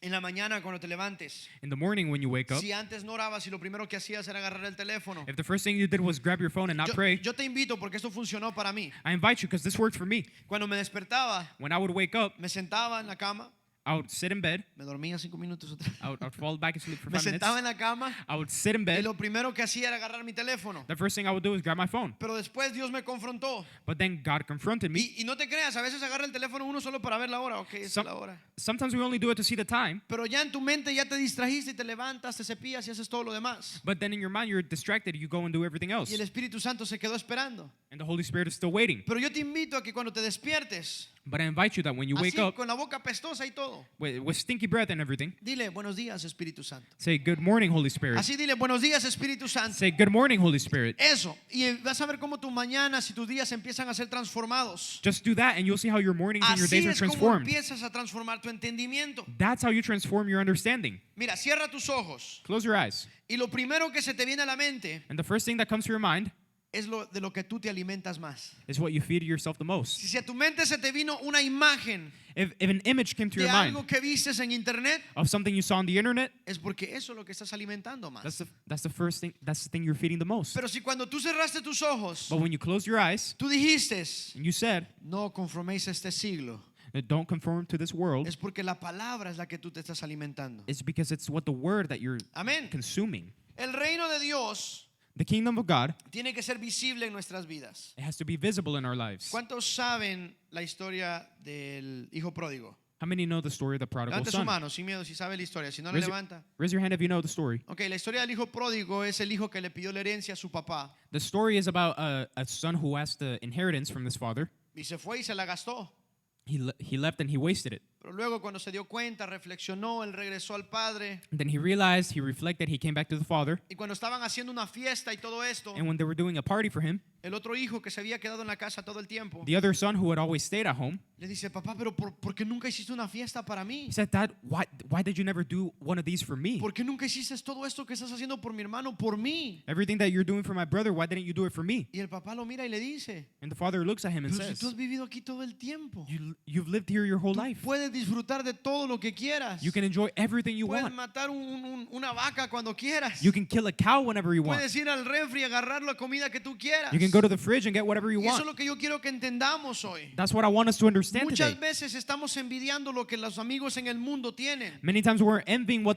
en la mañana cuando te levantes, in the morning when you wake up, si antes no orabas y lo primero que hacías era agarrar el teléfono. if the first thing you did was grab your phone and not pray, Yo te invito porque esto funcionó para mí. I invite you because this worked for me. Cuando me despertaba, When I would wake up, me sentaba en la cama, I would sit in bed, me dormía 5 minutos otra vez. I would fall back asleep for Me 5 minutes. sentaba en la cama I would sit in y bed. lo primero que hacía era agarrar mi teléfono. The first thing I would do is grab my phone. Pero después Dios me confrontó. But then God confronted me. Y no te creas, a veces agarra el teléfono uno solo para ver la hora. Ok, esa es Some- la hora. Sometimes we only do it to see the time, Pero ya en tu mente ya te distrajiste y te levantas, te cepillas y haces todo lo demás. but then in your mind you're distracted, you go and do everything else. Y el Espíritu Santo se quedó esperando. And the Holy Spirit is still waiting. Pero yo te invito a que cuando te despiertes, But I invite you that when you wake así up con la boca pestosa y todo, with stinky breath and everything, dile buenos días Espíritu Santo. say, good morning, Holy Spirit. Así dile buenos días Espíritu Santo. Say, good morning, Holy Spirit. Eso. Y vas a ver cómo tus mañanas y tus días empiezan a ser transformados. Just do that and you'll see how your mornings and your Así days are es como transformed. empiezas a transformar tu entendimiento. That's how you transform your understanding. Mira, cierra tus ojos. Close your eyes. Y lo primero que se te viene a la mente And the first thing that comes to your mind es de lo que tú te alimentas más. is what you feed yourself the most. Si a tu mente se te vino una imagen If an image came to de your mind algo que vistes en internet, of something you saw on the internet, es porque eso es lo que estás alimentando más. that's the thing you're feeding the most. Pero si cuando tú cerraste tus ojos, But when you close your eyes tú dijiste, and you said, no conforméis a este siglo, don't conform to this world, es porque la palabra es la que tú te estás alimentando. it's because it's what the word that you're Amén. consuming. El reino de Dios The kingdom of God, tiene que ser visible en nuestras vidas. it has to be visible in our lives. ¿Cuántos saben la historia del hijo pródigo? How many know the story of the prodigal Levante su son? mano sin miedo si sabe la historia. Si no la Raise your, levanta. raise your hand if you know the story. Ok, la historia del hijo pródigo es el hijo que le pidió la herencia a su papá The story is about a son who asked the inheritance from his father. y se fue y se la gastó. He left and he wasted it. Pero luego cuando se dio cuenta, reflexionó, él regresó al padre. And then he realized, he reflected, he came back to the father. Y cuando estaban haciendo una fiesta y todo esto, And when they were doing a party for him, el otro hijo que se había quedado en la casa todo el tiempo, the other son who had always stayed at home, le dice, papá, pero ¿por qué nunca hiciste una fiesta para mí? he said, Dad, why did you never do one of these for me? ¿Por qué nunca hiciste todo esto que estás haciendo por mi hermano, por mí? Everything that you're doing for my brother, why didn't you do it for me? Y el papá lo mira y le dice, And the father looks at him and pero si tú says, has vivido aquí todo el tiempo, You've lived here your whole tú life. puedes disfrutar de todo lo que quieras. You can enjoy everything you Puedes want. matar una vaca cuando quieras. You can kill a cow whenever you want. Puedes ir al refri y agarrar la comida que tú quieras. You can go to the fridge and get whatever you Y eso es want. lo que yo quiero que entendamos hoy. That's what I want us to understand Muchas today. veces estamos envidiando lo que los amigos en el mundo tienen, Many times we're envying what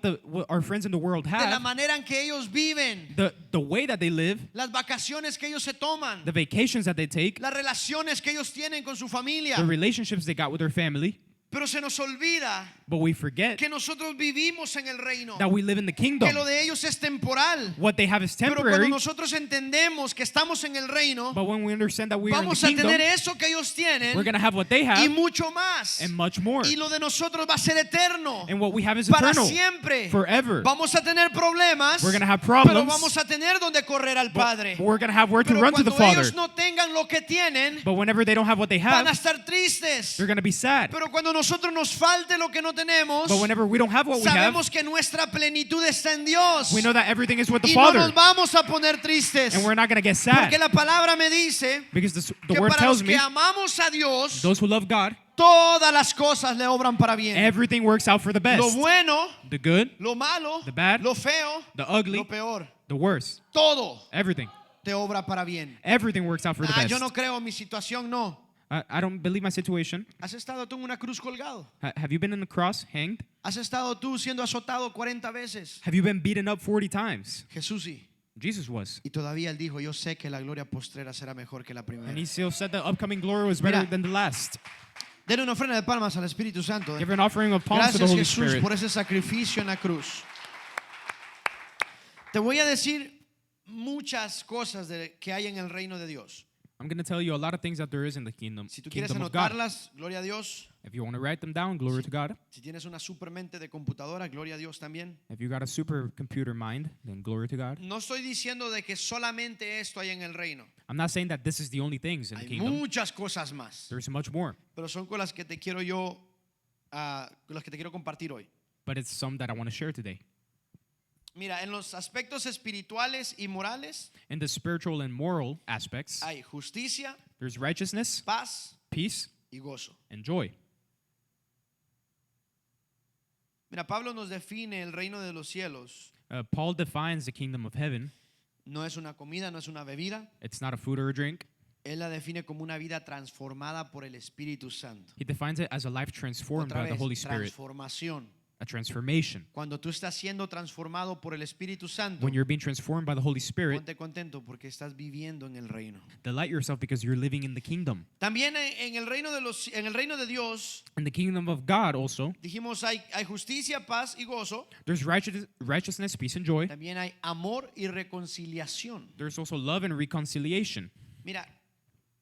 our friends in the world de la have, manera en que ellos viven, the way that they live, las vacaciones que ellos se toman, the vacations that they take, las relaciones que ellos tienen con su familia. the relationships they got with their family. Pero se nos olvida But we forget que nosotros vivimos en el reino, that we live in the que kingdom. lo de ellos es temporal. What they have is Pero cuando temporary, nosotros entendemos que estamos en el reino, but when we understand that we are in the vamos a kingdom, tener eso que ellos tienen we're going to have what they y have mucho más. and much more. Y lo de nosotros va a ser eterno, And what we have is para eternal, siempre. forever. Vamos a tener problemas, We're going to have pero problems, vamos a tener donde correr al Padre. but we're going to have where to Pero run to the cuando Father. ellos no tengan lo que tienen, But whenever they don't have what they van a have, estar tristes. they're going to be sad. Pero cuando nosotros nos falte lo que no tenemos, But whenever we don't have what we have, sabemos que nuestra plenitud está en Dios. we know that everything is with the Y no Father. nos vamos a poner tristes. And we're not going to get sad. Porque la palabra me dice Because the que word para los tells que me, amamos a Dios, those who love God, todas las cosas le obran para bien. everything works out for the Lo best. bueno, The good, lo malo, the bad, lo feo, the ugly, lo peor. the worst. Todo Everything. te obra para bien. Everything works out for the best. Yo no creo, mi situación no. I don't believe my situation. ¿Has estado tú en una cruz colgado? Have you been in the cross, hanged? ¿Has estado tú siendo azotado 40 veces? Have you been beaten up 40 times? Jesús sí. Jesus was. Y todavía él dijo, yo sé que la gloria postrera será mejor que la primera. And he still said the upcoming glory was better Mira. than the last. Denle una ofrenda de palmas al Espíritu Santo. Give an offering of palms to the Gracias Holy Jesús Spirit. por ese sacrificio en la cruz. Te voy a decir muchas cosas que hay en el reino de Dios. I'm going to tell you a lot of things that there is in the Si tú quieres kingdom of God. anotarlas, gloria a Dios. If you want to write them down, glory to God. Si tienes una supermente de computadora, gloria a Dios también. If you got a supercomputer mind, then glory to God. No estoy diciendo de que solamente esto hay en el reino. I'm not saying that this is the only things in the Hay kingdom. muchas cosas más. There's much more. Pero son con las que te quiero con las que te quiero compartir hoy. But it's some that I want to share today. Mira, en los aspectos espirituales y morales In the spiritual and moral aspects, hay justicia, there's righteousness, paz peace, y gozo. and joy. Mira, Pablo nos define el reino de los cielos. Paul defines the kingdom of heaven. No es una comida, no es una bebida. It's not a food or a drink. Él la define como una vida transformada por el Espíritu Santo. He defines it as a life transformed Otra by the vez, Holy Spirit, transformación. a transformation. Cuando tú estás siendo transformado por el Espíritu Santo, When you're being transformed by the Holy Spirit, ponte contento porque estás viviendo en el reino. delight yourself because you're living in the kingdom. También en el reino de Dios, In the kingdom of God also, dijimos hay justicia, paz y gozo. there's righteousness, peace, and joy. También hay amor y reconciliación. There's also love and reconciliation. Mira,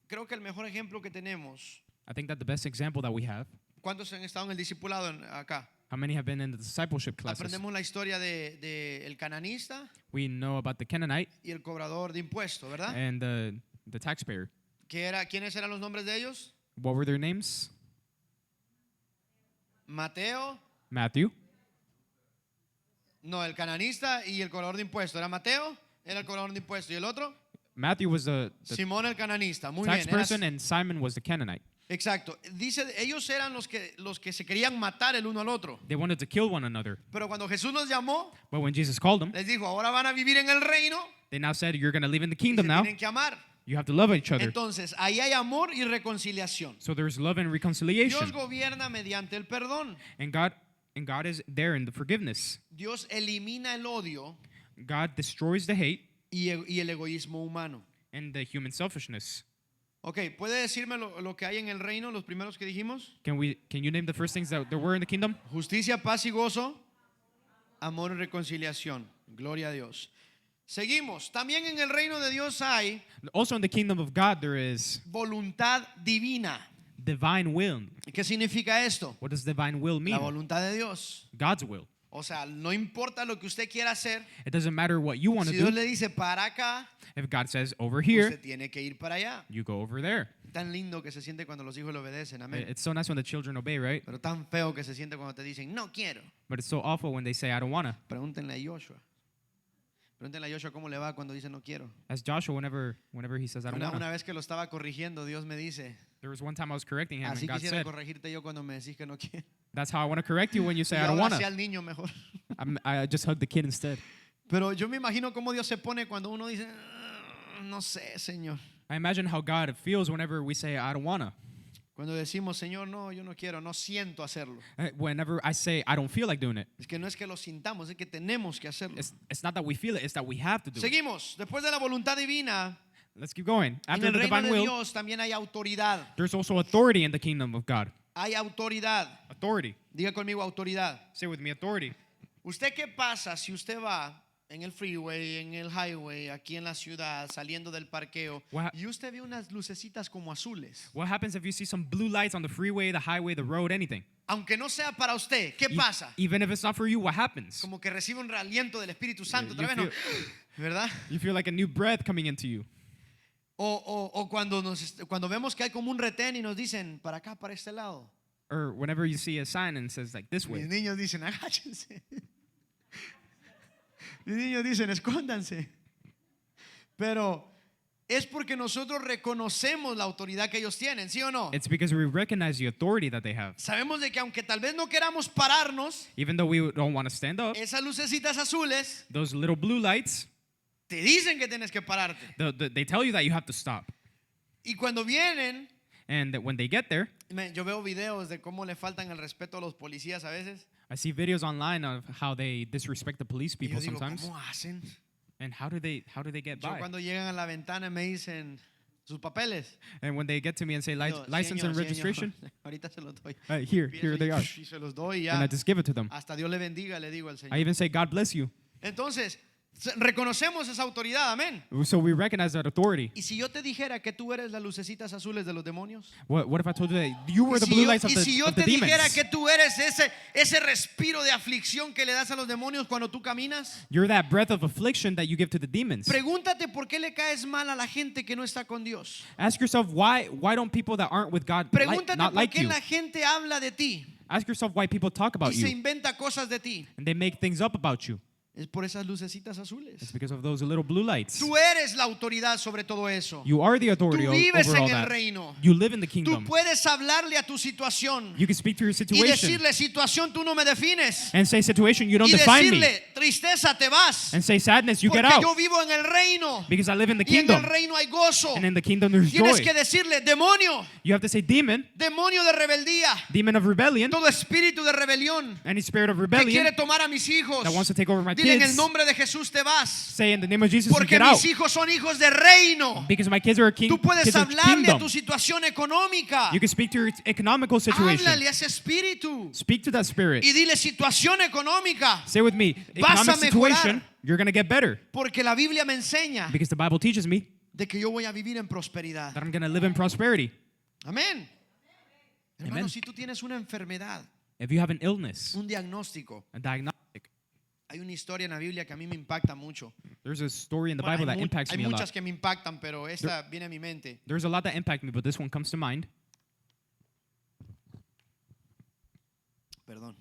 creo que el mejor ejemplo que tenemos, I think that the best example that we have, ¿cuántos han estado en el discipulado acá? how many have been in the discipleship classes? Aprendemos la historia de el cananista We know about the Canaanite y el cobrador de impuestos, ¿verdad? and the taxpayer. ¿Quiénes eran los nombres de ellos? What were their names? Mateo, Matthew, no, el cananista y el cobrador de impuestos. ¿Era Mateo? Era el cobrador de impuestos. ¿Y el otro? Matthew was the Simón el cananista. Muy tax bien. person, and Simon was the Canaanite. Exacto. Dice, ellos eran los que se querían matar el uno al otro. They wanted to kill one another. Pero cuando Jesús los llamó, But when Jesus called them, les dijo, ahora van a vivir en el reino they now said, you're going to live in the y se kingdom now. tienen que amar. You have to love each other. Entonces, ahí hay amor y reconciliación. So there's love and Dios reconciliation. gobierna mediante el perdón. And God is there in the forgiveness. Dios elimina el odio God destroys the hate y el egoísmo humano. and the human selfishness. Ok, ¿puede decirme lo que hay en el reino, los primeros que dijimos? Can you name the first things that there were in the kingdom? Justicia, paz y gozo, amor y reconciliación. Gloria a Dios. Seguimos. También en el reino de Dios hay Also in the kingdom of God there is voluntad divina. divine will. ¿Qué significa esto? What does divine will La mean? voluntad de Dios. God's will. O sea, no importa lo que usted quiera hacer. It doesn't matter what you want Si to Dios do. le dice para acá, If God says over here, usted tiene que ir para allá. you go over there. Tan lindo que se siente cuando los hijos le obedecen. Amén. It's so nice when the children obey, right? Pero tan feo que se siente cuando te dicen, no quiero. But it's so awful when they say, I don't want to. Pregúntenle a Joshua. Pregúntenle a Joshua cómo le va cuando dice no quiero. As Joshua, whenever he says, I don't want Una to. vez que lo estaba corrigiendo, Dios me dice, There was one time I was correcting him, así and God quisiera said, corregirte yo cuando me decís que no quiero. that's how I want to correct you when you say, Y I don't ahora want sí to. al niño mejor. I just hugged the kid instead. Pero yo me imagino cómo Dios se pone cuando uno dice, "Ah, no sé, Señor. I imagine how God feels whenever we say, I don't want to. Cuando decimos, Señor, no, yo no quiero, no siento hacerlo. Whenever I say, I don't feel like doing it. Es que no es que lo sintamos, es que tenemos que hacerlo. It's not that we feel it, it's that we have to do it. Seguimos. Después de la voluntad divina, Let's keep going. en After el the reino divine de will, Dios también hay autoridad. there's also authority in the kingdom of God. Hay autoridad. Authority. Diga conmigo autoridad. Say with me, authority. ¿Usted qué pasa si usted va en el freeway, en el highway, aquí en la ciudad, saliendo del parqueo, What- y usted ve unas lucecitas como azules? What happens if you see some blue lights on the freeway, the highway, the road, anything? Aunque no sea para usted, ¿qué pasa? Even if it's not for you, what happens? Como que recibe un aliento del Espíritu Santo, Yeah, otra vez, ¿no? ¿Verdad? You feel like a new breath coming into you. O cuando vemos que hay como un retén y nos dicen, para acá, para este lado. or whenever you see a sign and it says like this Mis way, niños dicen, agáchense. Mis niños dicen, escóndanse. Pero es porque nosotros reconocemos la autoridad que ellos tienen, ¿sí o no? it's because we recognize the authority that they have. Sabemos de que aunque tal vez no queramos pararnos, Even though we don't want to stand up, esas lucecitas azules those little blue lights, te dicen que tienes que pararte. they tell you that you have to stop. Y cuando vienen, And that when they get there, yo veo videos de cómo le faltan el respeto a los policías a veces. I see videos online of how they disrespect the police Y yo people digo, sometimes. ¿cómo hacen? And how do they get Yo by? cuando llegan a la ventana me dicen sus papeles. And when they get to me and say Yo, license "Señor, and señor, registration, ahorita se los doy. here Empiezo they are. y se los doy y And I ya. just give it to them. Hasta Dios le bendiga, le digo al I Señor. even say, God bless you. Entonces, reconocemos esa autoridad, amén. So we recognize that authority. Y si yo te dijera que tú eres las lucecitas azules de los demonios, What if I told you that you were y the si blue yo, lights of y the, si yo of the te dijera demons? que tú eres ese respiro de aflicción que le das a los demonios cuando tú caminas, You're that breath of affliction that you give to the demons. pregúntate por qué le caes mal a la gente que no está con Dios. Ask yourself why don't people that aren't with God Pregúntate not por like qué you? la gente habla de ti Ask yourself why people talk y about se you inventa cosas de ti. and they make things up about you. Es por esas lucecitas It's azules. because of those little blue lights. Tú eres la autoridad sobre todo eso. You are the authority Tú vives over all en el that. reino. You live in the Tú kingdom. puedes hablarle a tu situación You can speak to your y situation decirle, situación, tú no me defines. and say, situation, you don't Y define me. decirle, tristeza, te vas. And say, sadness, you Porque get out. yo vivo en el reino. Because I live in the Y en el kingdom. reino hay gozo. And in the kingdom there's Tienes joy. que decirle, demonio, You have to say, demon, demonio de rebeldía, demon of rebellion, todo espíritu de rebelión any spirit of que rebellion quiere tomar a mis hijos. that wants to take over my Dile, en el kids, nombre de Jesús te vas. say in the name of Jesus, you Porque get out. mis hijos son hijos de reino. Because my kids are Tú puedes kids of hablarle a kingdom. tu situación económica. You can speak to your economical situation. Háblale a ese espíritu. Speak to that spirit. Y dile, situación económica. Say with me, Vas a economic situation, mejorar. you're going to get better. Porque la Biblia me enseña Because the Bible teaches me de que yo voy a vivir en prosperidad. that I'm going to live in prosperity. Amén. Hermano, Amen. si tú tienes una enfermedad, If you have an illness, un diagnóstico, a diagnostic, hay una historia en la Biblia que a mí me impacta mucho. there's a story in the Bueno, Bible that hay impacts hay me a muchas lot. que me impactan, pero esta viene a mi mente. There's a lot that impact me, but this one comes to mind. Perdón.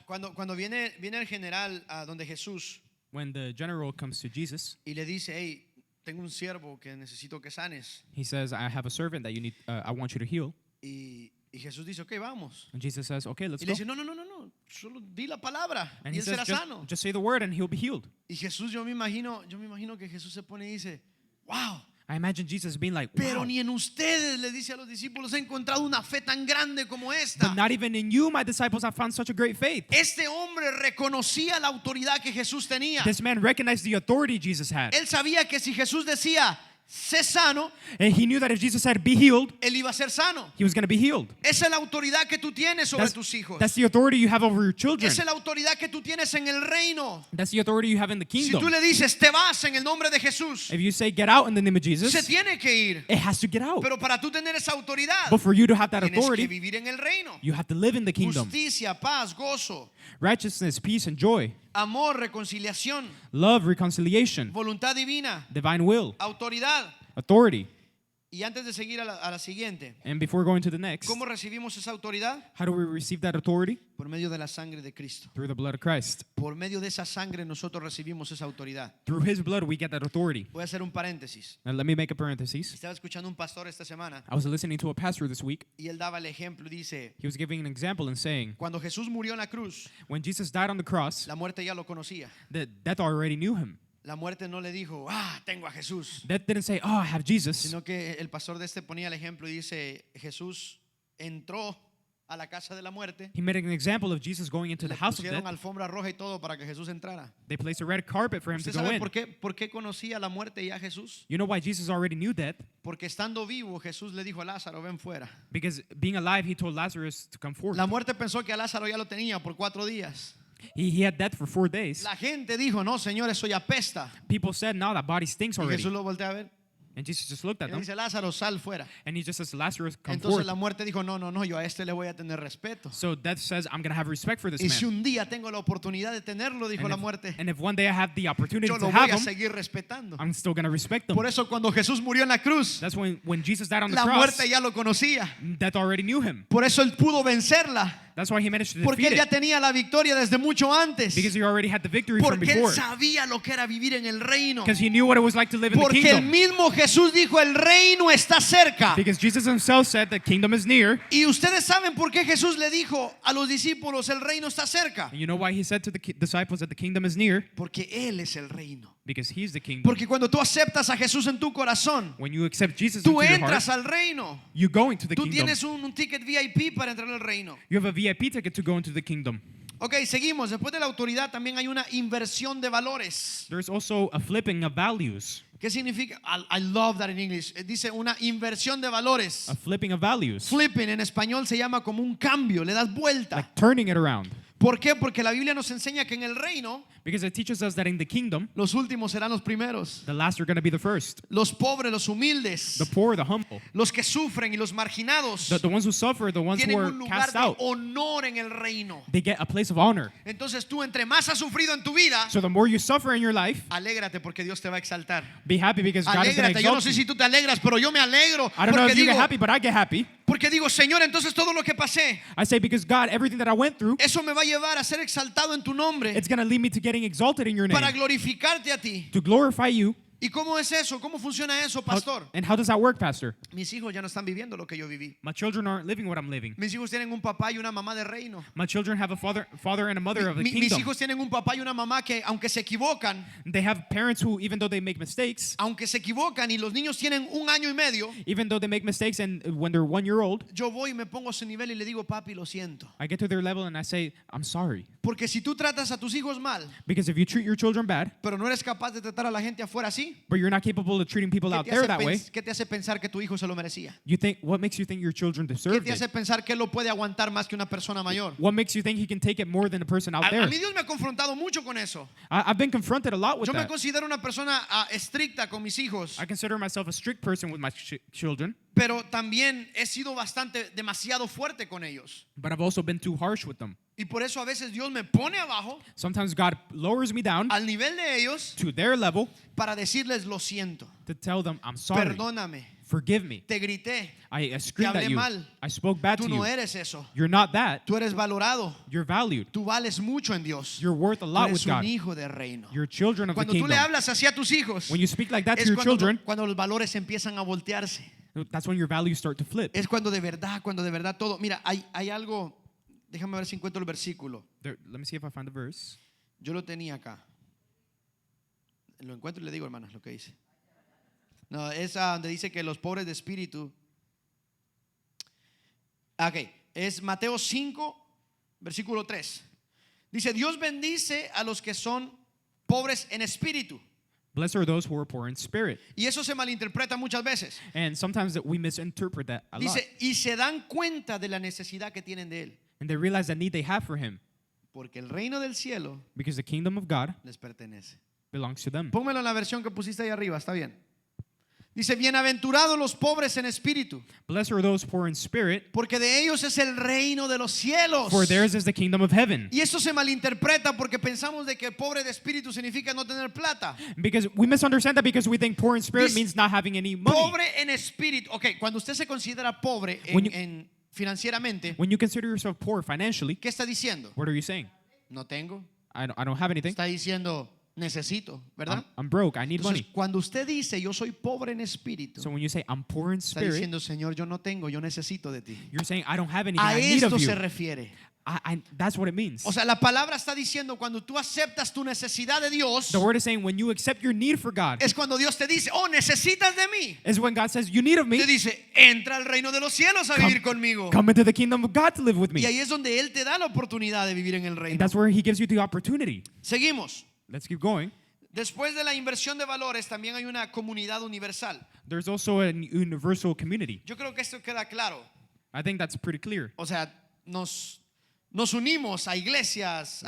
Cuando viene el general a donde Jesús When the general comes to Jesus, y le dice, hey, tengo un siervo que necesito que sanes. he says, I have a servant that you need, I want you to heal. Y Jesús dice, ok, vamos. And Jesus says, okay, let's Y go. le dice, no, solo di la palabra And y he él says, será sano. just say the word and he'll be healed. Y Jesús, yo me imagino que Jesús se pone y dice, wow, I imagine Jesus being like, pero wow, ni en ustedes, le dice a los discípulos, he encontrado una fe tan grande como but esta. not even in you, my disciples, have found such a great faith. Este hombre reconocía la autoridad que Jesús tenía. This man recognized the authority Jesus had. Él sabía que si Jesús decía, sé sano, And he knew that if Jesus said, be healed, él iba a ser sano. he was going to be healed. Esa es la autoridad que tú tienes sobre tus hijos. That's the authority you have over your children. Esa es la autoridad que tú tienes en el reino. That's the authority you have in the Si kingdom. tú le dices, te vas en el nombre de Jesús, If you say, get out in the name of Jesus, se tiene que ir. it has to get out. Pero para tú tener esa autoridad, But for you to have that tienes que authority, vivir en el reino. you have to live in the kingdom. Justicia, paz, gozo, Righteousness, peace, and joy. amor, reconciliación, Love, reconciliation, voluntad divina, divine will, autoridad. authority. Y antes de seguir a la siguiente, And before going to the next, ¿cómo recibimos esa autoridad? how do we receive that authority? Por medio de la sangre de Cristo. Through the blood of Christ. Por medio de esa sangre nosotros recibimos esa autoridad. Through his blood, we get that authority. Voy a hacer un paréntesis. Now, let me make a parenthesis. Estaba escuchando un pastor esta semana I was listening to a pastor this week. y él daba el ejemplo y dice, He was giving an example and saying, cuando Jesús murió en la cruz, when Jesus died on the cross, la muerte ya lo conocía. the death already knew him. La muerte no le dijo, tengo a Jesús. Death didn't say, oh, I have Jesus. Sino que el pastor de este ponía el ejemplo y dice, Jesús entró a la casa de la muerte. He made an example of Jesus going into the Le house of pusieron death. alfombra roja y todo para que Jesús entrara. They placed a red carpet for him to ¿Usted go sabe in. por qué conocía la muerte ya Jesús? You know why Jesus already knew death? Porque estando vivo Jesús le dijo a Lázaro, ven fuera. Because being alive, he told Lazarus to come forth. La muerte pensó que a Lázaro ya lo tenía por 4 días. He had death for 4 days. La gente dijo, no, Señor, eso ya apesta. People said, no, that body stinks Y already. Jesús lo voltea a ver. And Jesus just looked Y at le them, dice, Lázaro, sal fuera. and he just says, Lazarus, come Entonces forth. la muerte dijo, no, no, no, yo a este le voy a tener respeto. So death says, I'm going to have respect for this Y si man. un día tengo la oportunidad de tenerlo, dijo la And muerte, if, and if one day I have the opportunity yo to lo have voy a him, seguir respetando. I'm still going to respect them. Por eso cuando Jesús murió en la cruz, That's when Jesus died on the la cross, muerte ya lo conocía. death already knew him. Por eso él pudo vencerla. That's why he managed to Porque defeat él ya it, tenía la victoria desde mucho antes. because he already had the victory from Porque él before. sabía lo que era vivir en el reino. Because he knew what it was like to live in the Porque el kingdom. mismo Jesús dijo, el reino está cerca. Because Jesus himself said the kingdom is near. Y ustedes saben por qué Jesús le dijo a los discípulos, el reino está cerca. And you know why he said to the disciples that the kingdom is near? Porque Él es el reino. Because he's the kingdom. Porque cuando tú aceptas a Jesús en tu corazón, When you accept Jesus tú into your entras heart, al reino. you go into the Tú kingdom. tienes un ticket VIP para entrar al reino. You have a VIP ticket to go into the kingdom. Ok, seguimos. Después de la autoridad también hay una inversión de valores. There's also a flipping of values. ¿Qué significa? I love that in English. Dice una inversión de valores. A flipping of values. Flipping en español se llama como un cambio, le das vuelta. Like turning it around. ¿Por qué? Porque la Biblia nos enseña que en el reino Because it teaches us that in the kingdom, los últimos serán los primeros. the last are going to be the first. Los pobres, los humildes, The poor, the humble. los que sufren y los marginados The ones who suffer, the ones who tienen are un lugar cast de out. honor en el reino. They get a place of honor. Entonces tú entre más has sufrido en tu vida, So the more you suffer in your life, alégrate porque Dios te va a exaltar. be happy because God is going to Alégrate, yo no exalt sé you. si tú te alegras, pero yo me alegro I don't know porque if you get digo, happy, but I get happy. Señor, entonces todo lo que pasé, I say because God, everything that I went through, eso me va a llevar a ser exaltado en tu nombre it's going to lead me to getting exalted in your para name, glorificarte a ti. to glorify you. ¿Y cómo es eso? ¿Cómo funciona eso, pastor? And how does that work, Pastor? Mis hijos ya no están viviendo lo que yo viví. My children aren't living what I'm living. Mis hijos tienen un papá y una mamá de reino. My children have a father and a mother of the Mis kingdom. hijos tienen un papá y una mamá que aunque se equivocan, They have parents who, even though they make mistakes, y los niños tienen 1 año y medio, even though they make mistakes, and when they're 1 year old, yo voy y me pongo a su nivel y le digo, papi, lo siento. I get to their level and I say, I'm sorry. Porque si tú tratas a tus hijos mal, Because if you treat your children bad, pero no eres capaz de tratar a la gente afuera así, but you're not capable of treating people out there that way, ¿qué te hace pensar que tu hijo se lo merecía? what makes you think your children ¿Qué deserve te hace it? pensar que él lo puede aguantar más que una persona mayor? What makes you think he can take it more than the person out A there? mí Dios me ha confrontado mucho con eso. I've been confronted a lot with Yo me that. considero una persona estricta con mis hijos, I consider myself a strict person with my children, pero también he sido demasiado fuerte con ellos. but I've also been too harsh with them. Y por eso a veces Dios me pone abajo Sometimes God lowers me down al nivel de ellos to their level para decirles lo siento, to tell them, I'm sorry, perdóname, forgive me. te grité, I screamed hablé at you. mal. I spoke bad tú to no you. eres eso, You're not that. tú eres valorado, You're valued. tú vales mucho en Dios, You're worth a tú lot eres with un God. hijo de reino. You're children of the Cuando tú le kingdom. hablas así a tus hijos, When you speak like that to es your children, cuando los valores empiezan a voltearse. that's when your values start to flip. Es cuando de verdad todo. Mira, hay algo, déjame ver si encuentro el versículo. Let me see if I find the verse. Yo lo tenía acá. Lo encuentro y le digo, hermanas, lo que dice. No, es donde dice que los pobres de espíritu. Ok, es Mateo 5, versículo 3. Dice, Dios bendice a los que son pobres en espíritu. Blessed are those who are poor in spirit. Y eso se malinterpreta muchas veces. And sometimes we misinterpret that a lot. Dice, y se dan cuenta de la necesidad que tienen de Él. And they realize the need they have for him. Porque el reino del cielo Because the kingdom of God les pertenece. belongs to them. Pónmelo en la versión que pusiste ahí arriba, está bien. Dice, bienaventurados los pobres en espíritu, Blessed are those poor in spirit, porque de ellos es el reino de los cielos. for theirs is the kingdom of heaven. Y esto se malinterpreta porque pensamos de que pobre de espíritu significa no tener plata. Because we misunderstand that because we think poor in spirit This- means not having any money. Pobre en espíritu. Ok, cuando usted se considera pobre When you- financieramente, When you consider yourself poor financially, ¿qué está diciendo? what are you saying? No tengo. I don't have anything. Está diciendo, necesito, ¿verdad? I'm broke. I need Entonces, money. cuando usted dice, yo soy pobre en espíritu, So when you say I'm poor in está spirit, diciendo, Señor, yo no tengo, yo necesito de ti. you're saying I don't have anything. A I need esto of you. se refiere. That's what it means. O sea, la palabra está diciendo cuando tú aceptas tu necesidad de Dios, The word is saying when you accept your need for God, es cuando Dios te dice, oh, necesitas de mí. is when God says you need of Te me. dice, entra al reino de los cielos a vivir conmigo. Come into the kingdom of God to live with Y me. ahí es donde Él te da la oportunidad de vivir en el And reino. that's where He gives you the opportunity. Seguimos. Let's keep going. Después de la inversión de valores, también hay una comunidad universal. There's also a universal community. Yo creo que esto queda claro. I think that's pretty clear. O sea, nos unimos a iglesias,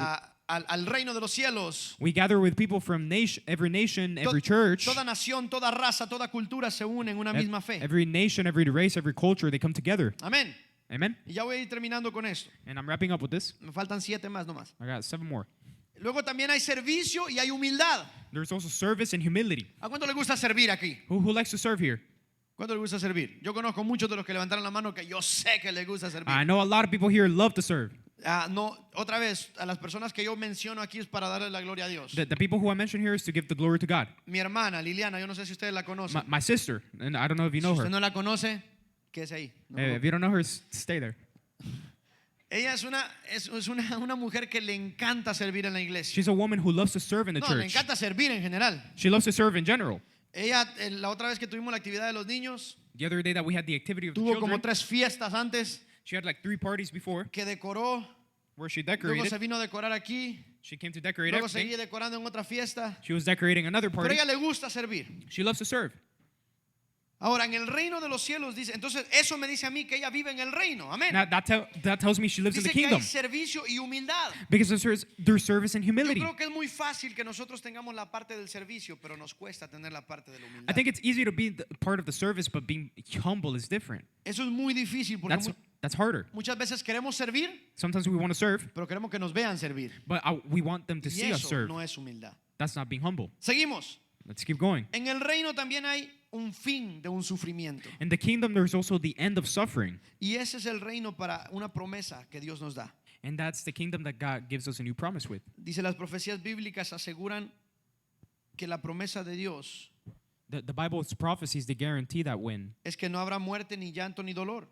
al reino de los cielos. We gather with people from every nation, every church, Toda nación, toda raza, toda cultura se une en una misma fe. every nation, every race, every culture, they come together. Amén. Amen? Y ya voy a ir terminando con esto. And I'm wrapping up with this. Me faltan 7 más nomás. I got 7 more. Luego también hay servicio y hay humildad. There's also service and humility. ¿A cuánto le gusta servir aquí? Who likes to serve here? ¿Cuánto le gusta servir? Yo conozco muchos de los que levantaron la mano que yo sé que les gusta servir. I know a lot of people here love to serve. No, otra vez, a las personas que yo menciono aquí es para darle la gloria a Dios. The people who I mention here is to give the glory to God. Mi hermana Liliana, yo no sé si ustedes la conocen. My sister, and I don't know if you Si know usted her. no la conoce, quédese ahí. No, If you don't know her, stay there. Ella es una mujer que le encanta servir en la iglesia. She's a woman who loves to serve in the No, le church. encanta servir en general. She loves to serve in general. Ella, la otra vez que tuvimos la actividad de los niños, The other day that we had the activity of the tuvo como children, 3 fiestas antes she had like 3 parties before que decoró. where she Luego decorated. se vino a decorar aquí. She came to decorate Luego everything. seguía decorando en otra fiesta. She was decorating another Pero a party. ella le gusta servir. She loves to serve. Ahora, en el reino de los cielos dice, entonces eso me dice a mí que ella vive en el reino. Amén. Now, that tells me she lives in the Dice que hay kingdom servicio y humildad. because there's service and Yo humility. creo que es muy fácil que nosotros tengamos la parte del servicio, pero nos cuesta tener la parte de la I humildad. think it's easy to be part of the service, but being humble is different. Eso es muy difícil porque That's harder. muchas veces queremos servir, Sometimes we want to serve, pero queremos que nos vean servir. but we want them to Y see us eso serve. no es humildad. That's not being humble. Seguimos. Let's keep going. En el reino también hay un fin de un sufrimiento. In the kingdom, there's also the end of suffering. Y ese es el reino para una promesa que Dios nos da. And that's the kingdom that God gives us a new promise with. Dice, las profecías bíblicas aseguran que la promesa de Dios The Bible's prophecies, they guarantee that es que no habrá muerte, ni llanto, ni dolor.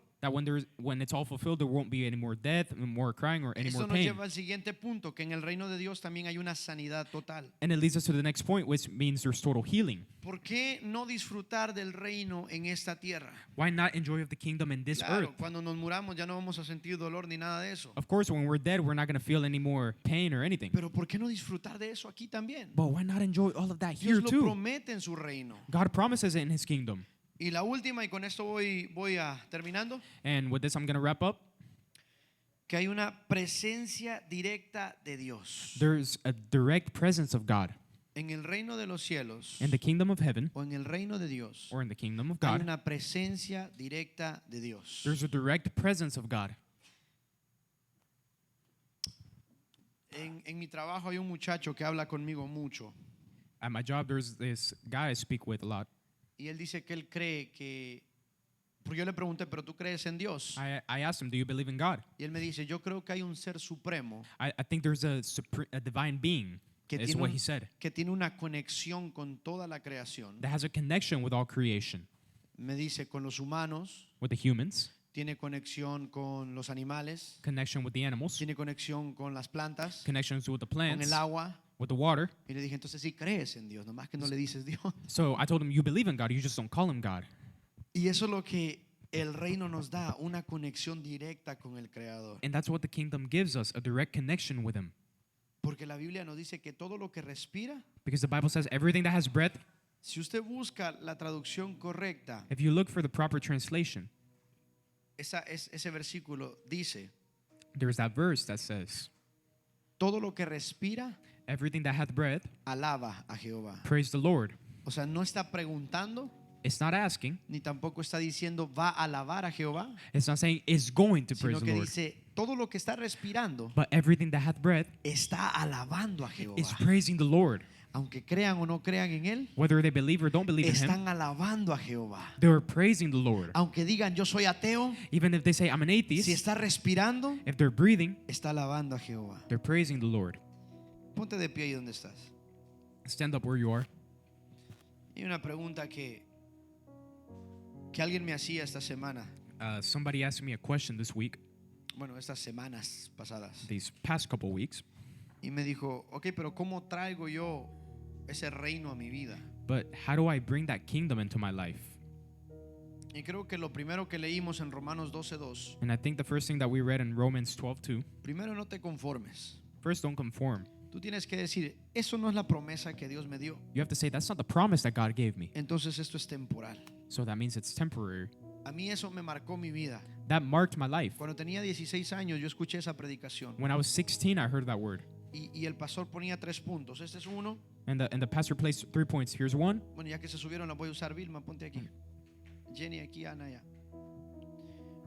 when it's all fulfilled, there won't be any more death, more crying, or any Esto more nos pain. lleva al siguiente punto, que en el reino de Dios también hay una sanidad total. And it leads us to the next point, which means there's total healing. ¿Por qué no disfrutar del reino en esta tierra? Why not enjoy of the kingdom in this Claro, earth? cuando nos muramos ya no vamos a sentir dolor ni nada de eso. Of course, when we're dead, we're not going to feel any more pain or anything. Pero ¿por qué no disfrutar de eso aquí también? But why not enjoy all of that here Dios lo too? promete en su reino. God promises it in His kingdom. Y la última, y con esto voy a terminando, And with this, I'm going to wrap up. que hay una presencia directa de Dios. There's a direct presence of God En el reino de los cielos in the kingdom of heaven o en el reino de Dios or in the kingdom of hay God. una presencia directa de Dios. There's a direct presence of God. En mi trabajo hay un muchacho que habla conmigo mucho At my job, there's this guy I speak with a lot. y él dice que él cree que, porque yo le pregunté, pero tú crees en Dios, I asked him, do you believe in God? y él me dice, yo creo que hay un ser supremo I think there's a divine being, que is tiene, what he said, que tiene una conexión con toda la creación. that has a connection with all creation, Me dice, con los humanos, with the humans, tiene conexión con los animales, connection with the animals, tiene conexión con las plantas, connections with the con plants, el agua. with the water. Y le dije, entonces sí crees en Dios, nomás que no le dices Dios. So I told him, you believe in God, you just don't call him God. Y eso es lo que el reino nos da, una conexión directa con el Creador. And that's what the kingdom gives us, a direct connection with him. Porque la Biblia nos dice que todo lo que respira, Because the Bible says everything that has breath, si usted busca la traducción correcta, if you look for the proper translation, ese versículo dice, there's that verse that says, todo lo que respira, everything that hath breath, alaba a Jehová. praise the Lord. O sea, no está preguntando, It's not asking, ni tampoco está diciendo va a alabar a Jehová, it's not saying it's going to praise sino the que Lord. dice, todo lo que está respirando But everything that hath breath está alabando a Jehová. is praising the Lord. Aunque crean o no crean en Él, Whether they believe or don't believe in Him, están alabando a Jehová. they're praising the Lord. Aunque digan yo soy ateo, Even if they say, I'm an si atheist, está respirando, if they're breathing, está alabando a Jehová. they're praising the Lord. Ponte de pie ahí donde estás. Stand up where you are. Hay una pregunta que alguien me hacía esta semana. Somebody asked me a question this week, Bueno, estas semanas pasadas. these past couple weeks, Y me dijo, ok, pero ¿cómo traigo yo ese reino a mi vida? but how do I bring that kingdom into my life? Y creo que lo primero que leímos en Romanos 12:2, And I think the first thing that we read in Romans 12:2, primero no te conformes. first, don't conform. Tú tienes que decir, eso no es la promesa que Dios me dio. You have to say, that's not the promise that God gave me. Entonces esto es temporal. So that means it's temporary. A mí eso me marcó mi vida. That marked my life. Cuando tenía 16 años yo escuché esa predicación. When I was 16, I heard that word. y el pastor ponía 3 puntos. Este es uno. And the pastor placed 3 points. Here's one. Bueno, ya que se subieron, la voy a usar. Vilma, ponte aquí. Jenny aquí, Ana allá.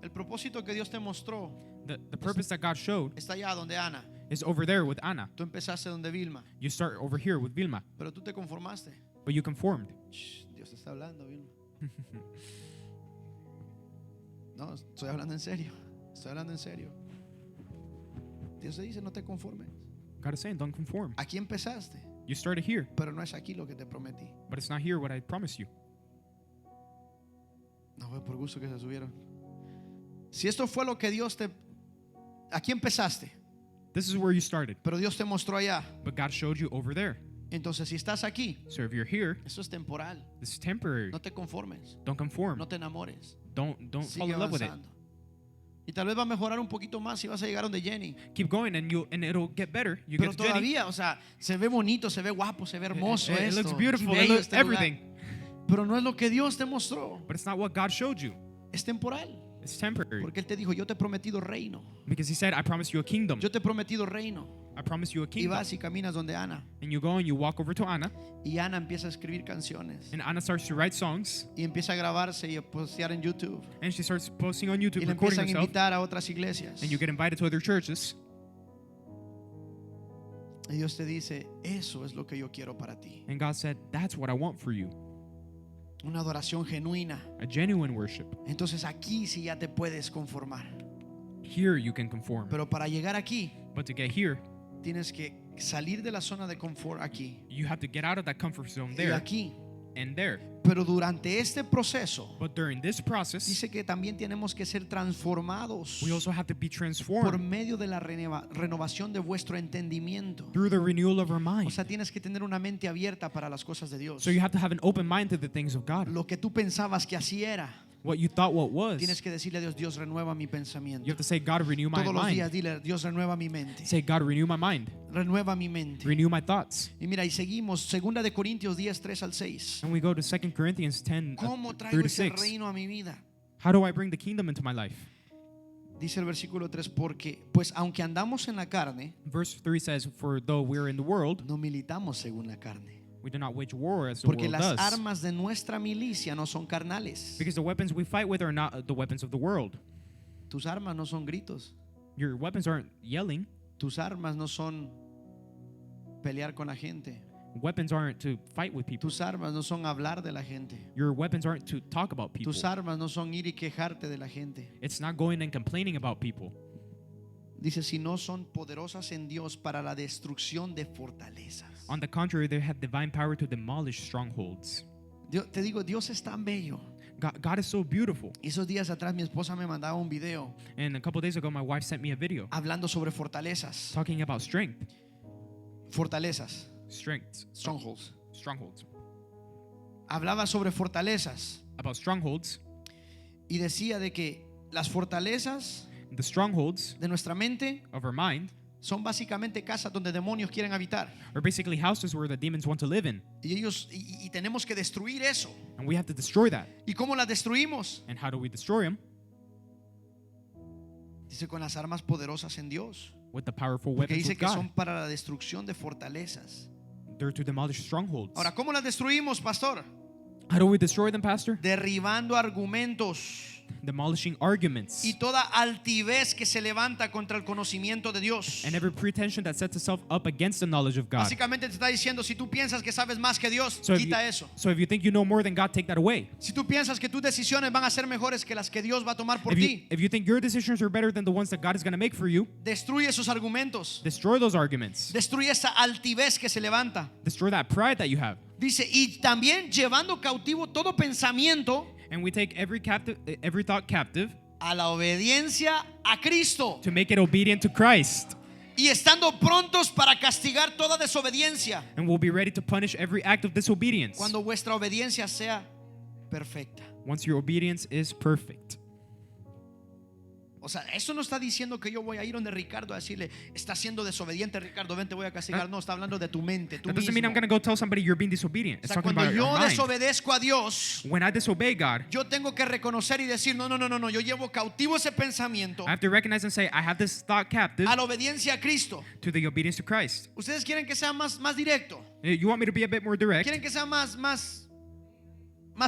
El propósito que Dios te mostró The purpose that God showed está allá donde Ana. is over there with Anna. Tú empezaste donde Vilma, You start over here with Vilma, pero tú te conformaste. but you conformed. Shh, Dios te está hablando, Vilma. No, estoy hablando en serio. Estoy hablando en serio. Dios te dice, no te conformes. God is saying, don't conform. Aquí empezaste, You started here, pero no es aquí lo que te prometí. but it's not here what I promised you. No fue por gusto que se subieron. Si esto fue lo que Dios te... Aquí empezaste, This is where you started, pero Dios te mostró allá. but God showed you over there. Entonces, si estás aquí, So if you're here, eso es temporal. this is temporary. No te conformes, Don't conform. no te enamores. Don't fall Sigue in love with it. avanzando. Y tal vez va a mejorar un poquito más si vas a llegar donde Jenny. Keep going, and it'll get better. You Pero get to Jenny. todavía, o sea, se ve bonito, se ve guapo, se ve hermoso It esto. looks beautiful. Qué It bello looks este lugar. everything, Pero no es lo que Dios te mostró. but it's not what God showed you. Es temporal. It's temporary. Porque Él te dijo, yo te he prometido reino. Because He said, "I promised you a kingdom. Yo te he prometido reino. I promised you a Y kingdom." vas y caminas donde Ana. And you go and you walk over to Anna, Y Ana empieza a escribir canciones. and Anna starts to write songs, Y empieza a grabarse y a postear en YouTube. and she starts posting on YouTube, Y le recording empiezan a herself, invitar a otras iglesias. and you get invited to other churches. Y Dios te dice, eso es lo que yo quiero para ti. And God said, "That's what I want for you. Una adoración genuina. A genuine worship. Entonces aquí sí ya te puedes conformar. Here you can conform. Pero para llegar aquí, But to get here, tienes que salir de la zona de confort aquí you have to get out of that comfort zone y there aquí. and there. Pero durante este proceso, But during this process, dice que también tenemos que ser transformados we also have to be por transformed medio de la renovación de vuestro entendimiento. through the renewal of our O mind. sea, tienes que tener una mente abierta para las cosas de Dios. So you have to have an open mind to the things of God. Lo que tú pensabas que así era, What you thought what was. tienes que decirle a Dios, Dios renueva mi You pensamiento. have to say, "God, renew my Todos los días mind." dile, Dios renueva mi mente. Say, "God, renew my mind. Renueva mi mente. Renew my thoughts." Y mira, y seguimos, 2 de Corintios 10, 3 al 6. And we go to 2 Corinthians 10, ¿Cómo 3 traigo to ese 6. reino a mi vida? How do I bring the kingdom into my life? Dice el versículo 3, porque pues aunque andamos en la carne, Verse 3 says, "For though we're in the world, no militamos según la carne. we do not wage war as the Porque world las does." armas de nuestra milicia no son carnales. Because the weapons we fight with are not the weapons of the world. Tus armas no son gritos. Your weapons aren't yelling. Tus armas no son pelear con la gente. Weapons aren't to fight with people. Tus armas no son hablar de la gente. Your weapons aren't to talk about people. Tus armas no son ir y quejarte de la gente. It's not going and complaining about people. Dice, si no son poderosas en Dios para la destrucción de fortalezas. On the contrary, they have divine power to demolish strongholds. Te digo, Dios es tan bello. God is so beautiful. Esos días atrás mi esposa me mandaba un video And a couple days ago, my wife sent me a video hablando sobre fortalezas. talking about strength. Fortalezas. Strengths. Strongholds. Strongholds. Hablaba sobre fortalezas About strongholds. y decía de que las fortalezas The strongholds de nuestra mente of our mind son básicamente casas donde demonios quieren habitar. are basically houses where the demons want to live in. Y tenemos que destruir eso. And we have to destroy that. ¿Y cómo las destruimos? And how do we destroy them? Dice con las armas poderosas en Dios. With the powerful Porque weapons dice of que God. son para la destrucción de fortalezas. They're to demolish strongholds. Ahora, ¿cómo las destruimos, pastor? How do we destroy them, Pastor? Derribando argumentos Demolishing arguments y toda altivez que se levanta contra el conocimiento de Dios. and every pretension that sets itself up against the knowledge of God. Básicamente te está diciendo, si tú piensas que sabes más que Dios, So if, quita eso. if you think you know more than God, take that away. Si tú piensas que tus decisiones van a ser mejores que las que Dios va a tomar por ti, If you think your decisions are better than the ones that God is going to make for you, destruye esos argumentos. destroy those arguments. Destruye esa altivez que se levanta. Destroy that pride that you have. Dice, y también llevando cautivo todo pensamiento And we take every thought captive a la obediencia a Cristo. to make it obedient to Christ. Y estando prontos para castigar toda desobediencia. And we'll be ready to punish every act of disobedience Cuando vuestra obediencia sea perfecta. once your obedience is perfect. O sea, eso no está diciendo que yo voy a ir donde Ricardo a decirle, está siendo desobediente Ricardo, ven te voy a castigar. No, está hablando de tu mente, tú That doesn't mean I'm mismo. going to go tell somebody you're being disobedient. O It's sea, talking cuando about your yo mind. desobedezco a Dios, When I disobey God, yo tengo que reconocer y decir, no, yo llevo cautivo ese pensamiento I have to recognize and say, I have this thought captive a la obediencia a Cristo. to the obedience to Christ. ¿Ustedes quieren que sea más directo? You want me to be a bit more direct, ¿Quieren que sea más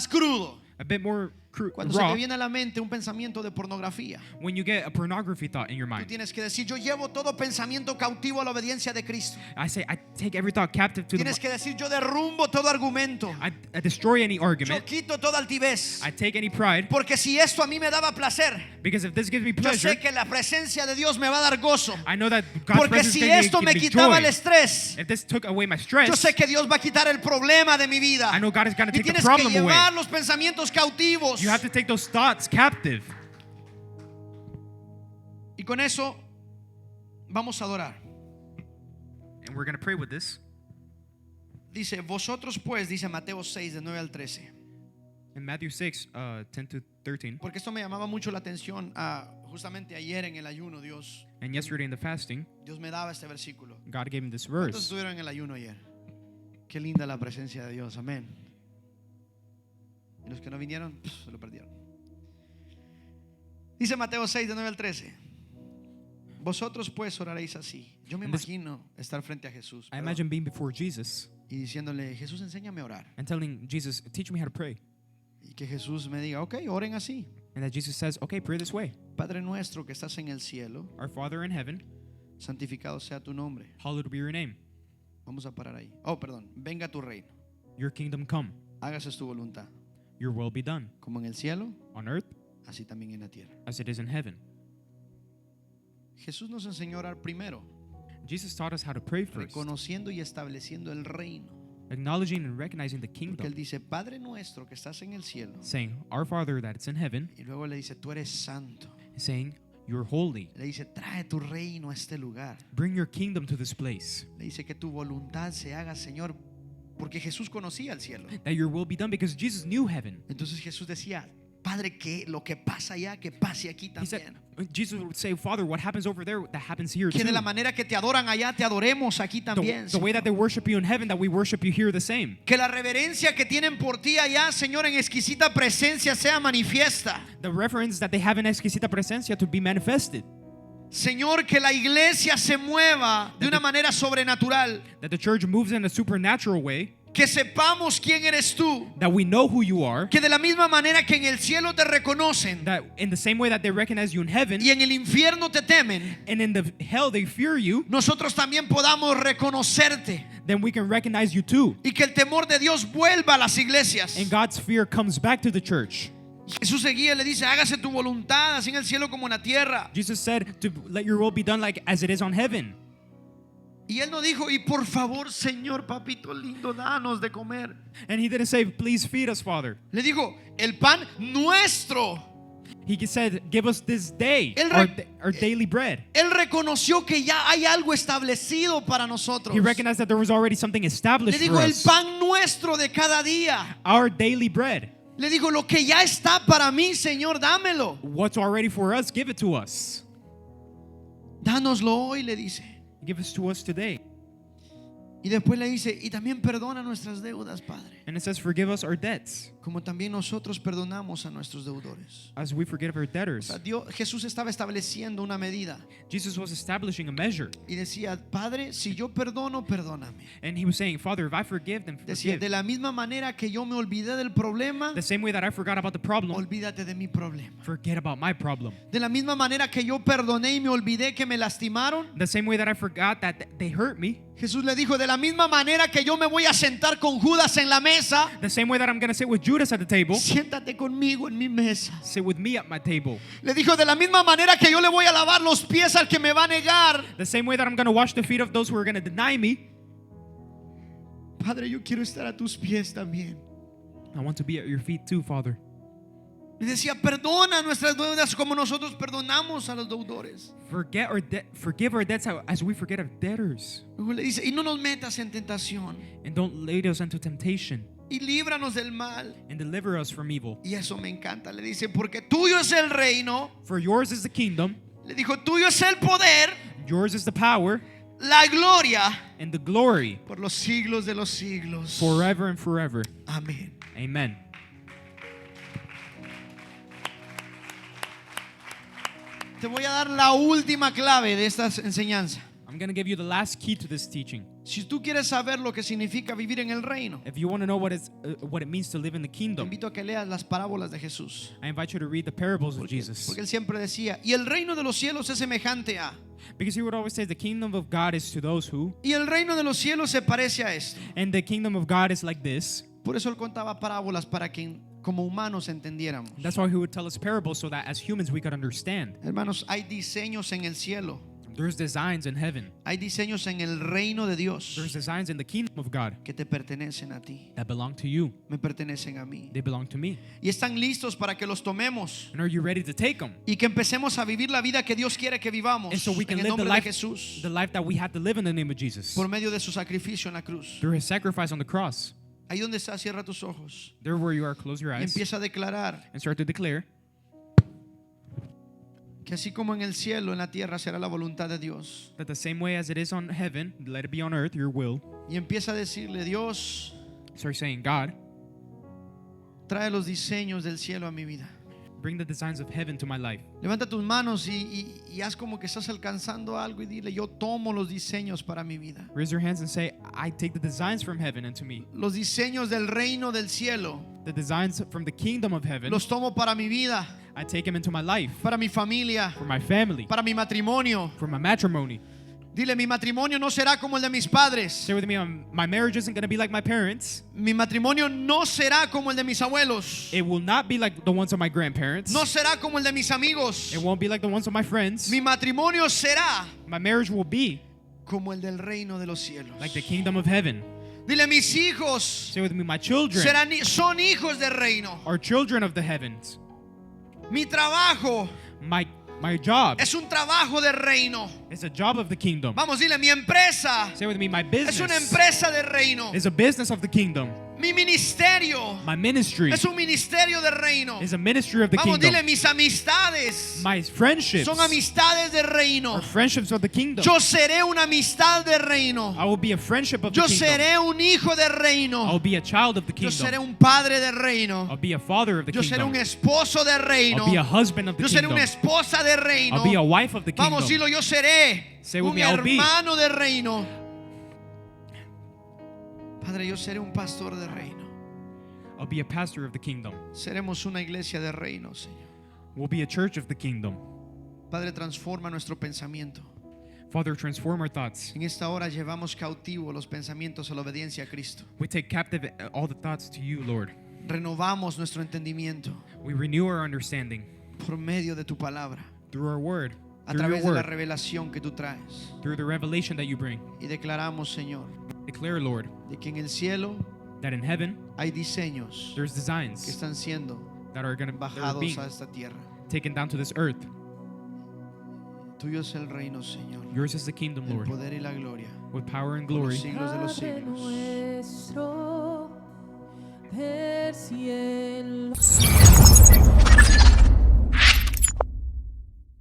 crudo? a bit more Cuando se raw? te viene a la mente un pensamiento de pornografía, When you get a pornography thought in your tú mind, tienes que decir, yo llevo todo pensamiento cautivo a la obediencia de Cristo. I say, I take every thought captive to Tienes the. que decir, yo derrumbo todo argumento. I destroy any Yo argument. quito toda altivez. I take any pride. Porque si esto a mí me daba placer, Because if this gives me yo pleasure, sé que la presencia de Dios me va a dar gozo. I know that God's Porque presence si is going esto to me give me quitaba joy. el estrés, If this took away my yo stress, sé que Dios va a quitar el problema de mi vida. I know God is going to Y take the tienes que problem away. llevar los pensamientos cautivos. You have to take those thoughts captive. Y con eso vamos a adorar. And we're going to pray with this. Dice, vosotros pues, dice Mateo 6, de 9 al 13. In Matthew 6, 10 to 13. Porque esto me llamaba mucho la atención. Justamente ayer en el ayuno, Dios And yesterday in the fasting, me daba este versículo. God gave me this ¿Cuántos verse. estuvieron en el ayuno ayer? Qué linda la presencia de Dios, amén. Y los que no vinieron, se lo perdieron. Dice Mateo 6, de 9 al 13. Vosotros pues oraréis así. Yo me And this- imagino estar frente a Jesús, I perdón, imagine being before Jesus y diciéndole, Jesús, enséñame a orar. and telling Jesus, teach me how to pray. Y que Jesús me diga, ok, oren así. And that Jesus says, okay, pray this way. Padre nuestro que estás en el cielo, Our Father in heaven, santificado sea tu nombre. hallowed be your name. Vamos a parar ahí. Oh, perdón. Venga tu reino. Your kingdom come. Hágase tu voluntad. Your will be done Como en el cielo, on earth así también en la tierra. as it is in heaven. Jesús nos enseñó a orar primero, Jesus taught us how to pray first, reconociendo y estableciendo el reino. acknowledging and recognizing the Porque Él kingdom, dice, Padre nuestro que estás en el cielo. saying, Our Father that is in heaven, Y luego le dice, tú eres santo. saying, You're holy. Le dice, trae tu reino a este lugar. Bring your kingdom to this place. Le dice que tu voluntad se haga, Señor. Porque Jesús conocía el cielo. That your will be done because Jesus knew heaven. Entonces Jesús decía, Padre, que lo que pasa allá, que pase aquí He said, también. Jesus would say, Father, what happens over there, that happens here Que de too. la manera que te adoran allá, te adoremos aquí también. The way that they worship you in heaven, that we worship you here the same. Que la reverencia que tienen por ti allá, Señor, en exquisita presencia sea manifiesta. The reverence that they have in Exquisita Presencia to be manifested. Señor, que la iglesia se mueva de una manera sobrenatural. That the church moves in a supernatural way. Que sepamos quién eres tú. That we know who you are. Que de la misma manera que en el cielo te reconocen That in the same way that they recognize you in heaven, y en el infierno te temen, and in the hell they fear you, nosotros también podamos reconocerte. then we can recognize you too. Y que el temor de Dios vuelva a las iglesias. And God's fear comes back to the church. Jesús seguía y le dice, hágase tu voluntad, así en el cielo como en la tierra. Jesus said to let your will be done like as it is on heaven. Y él no dijo, y por favor, Señor, papito lindo, danos de comer. And he didn't say, please feed us, Father. Le dijo, el pan nuestro. He said, give us this day Él our daily bread. Él reconoció que ya hay algo establecido para nosotros. He recognized that there was already something Le established dijo, for el us. pan nuestro de cada día. Our daily bread. Le dijo, lo que ya está para mí, Señor, dámelo. What's already for us, give it to us. Dánoslo hoy, le dice. Give it to us today. Y después le dice, y también perdona nuestras deudas, Padre, And it says, forgive us our debts como también nosotros perdonamos a nuestros deudores. as we forgive our O debtors. sea, Jesús estaba estableciendo una medida Jesus was establishing a measure. y decía, Padre, si yo perdono, perdóname. And he was saying, Father, if I forgive, then Decía, forgive. de la misma manera que yo me olvidé del problema, The same way that I forgot about the problem, olvídate de mi problema. forget about my problem. De la misma manera que yo perdoné y me olvidé que me lastimaron, The same way that I forgot that they hurt me, Jesús le dijo, de la misma manera que yo me voy a sentar con Judas en la mesa, the same way that I'm going to sit with Judas at the table, siéntate conmigo en mi mesa. sit with me at my table. Le dijo, de la misma manera que yo le voy a lavar los pies al que me va a negar. The same way that I'm going to wash the feet of those who are going to deny me, Padre, yo quiero estar a tus pies también. I want to be at your feet too, Father. Le decía, perdona nuestras deudas como nosotros perdonamos a los deudores. Forgive our debts as we forget our debtors. Luego le dice, y no nos metas en tentación. And don't lead us into temptation. y líbranos del mal. and deliver us from evil. Y eso me encanta. Le dice, porque tuyo es el reino. For yours is the kingdom, Le dijo, tuyo es el poder, yours is the power, la gloria, and the glory por los siglos de los siglos. forever and forever. Amén. Amen. Te voy a dar la última clave de esta enseñanza. I'm going to give you the last key to this teaching. Si tú quieres saber lo que significa vivir en el reino, If you want to know what it means to live in the te kingdom, invito a que leas las parábolas de Jesús. I invite you to read the parables of Jesus. Porque él siempre decía, y el reino de los cielos es semejante a. Because he would always say the kingdom of God is to those who, Y el reino de los cielos se parece a esto. and the kingdom of God is like this. Por eso él contaba parábolas para que como humanos entendiéramos. That's why he would tell us parables so that as humans we could understand. Hermanos, hay diseños en el cielo. There's designs in heaven. Hay diseños en el reino de Dios There's designs in the kingdom of God que te pertenecen a ti. that belong to you. Me pertenecen a mí. They belong to me. Y están listos para que los tomemos. And are you ready to take them? Y que empecemos a vivir la vida que Dios quiere que vivamos. And so we En can el live the nombre de life, Jesús. the life that we have to live in the name of Jesus. Por medio de su sacrificio en la cruz. Through his sacrifice on the cross. Ahí donde está, cierra tus ojos. There where you are, close your Y eyes empieza a declarar and start to declare que así como en el cielo, en la tierra será la voluntad de Dios. that the same way as it is on heaven, let it be on earth, your will. Y empieza a decirle, Dios, Start saying, God, trae los diseños del cielo a mi vida. bring the designs of heaven to my life. Levanta tus manos y haz como que estás alcanzando algo y dile, yo tomo los diseños para mi vida. Raise your hands and say, I take the designs from heaven into me. Los diseños del reino del cielo, The designs from the kingdom of heaven, los tomo para mi vida, I take them into my life, para mi familia, for my family, para mi matrimonio. for my matrimony. Dile, mi matrimonio no será como el de mis padres. Say with me, my marriage isn't going to be like my parents. Mi matrimonio no será como el de mis abuelos. It will not be like the ones of my grandparents. No será como el de mis amigos. It won't be like the ones of my friends. Mi matrimonio será My marriage will be como el del reino de los cielos. like the kingdom of heaven. Dile, mis hijos Say with me, my children son hijos del reino. are children of the heavens. Mi trabajo My job es un trabajo del reino. is a job of the kingdom. Vamos, dile, mi empresa Say with me, my es una business empresa del reino. is a business of the kingdom. Mi ministerio My ministry es un ministerio del reino. is a ministry of the Vamos, kingdom. dile, mis amistades My friendships son amistades del reino. are friendships of the kingdom. Yo seré una amistad del reino. I will be a friendship of the Yo kingdom. seré un hijo del I reino. will be a child of the Yo seré kingdom. un padre del reino. I'll be a father of the Yo seré un kingdom. esposo del reino. I'll be a husband of the Yo seré kingdom. una esposa del reino. I'll be a wife of the Vamos, kingdom. dilo, yo seré Say with un me, I'll be. hermano del reino. Padre, yo seré un pastor del reino. I'll be a pastor of the kingdom. Seremos una iglesia del reino, Señor. We'll be a church of the kingdom. Padre, transforma nuestro pensamiento. Father, transform our thoughts. En esta hora llevamos cautivo los pensamientos a la obediencia a Cristo. We take captive all the thoughts to you, Lord. Renovamos nuestro entendimiento We renew our understanding por medio de tu palabra, through our word, a through your través de la word, revelación que tú traes. through the revelation that you bring. Y declaramos, Señor, Declare, Lord, de que en el cielo that in heaven hay diseños there's que designs están siendo that are being bajados a esta tierra. taken down to this earth. Tuyo es el reino, Señor, Yours is the kingdom, el Lord, poder y la gloria with power and por glory los siglos de los Padre siglos. nuestro del cielo.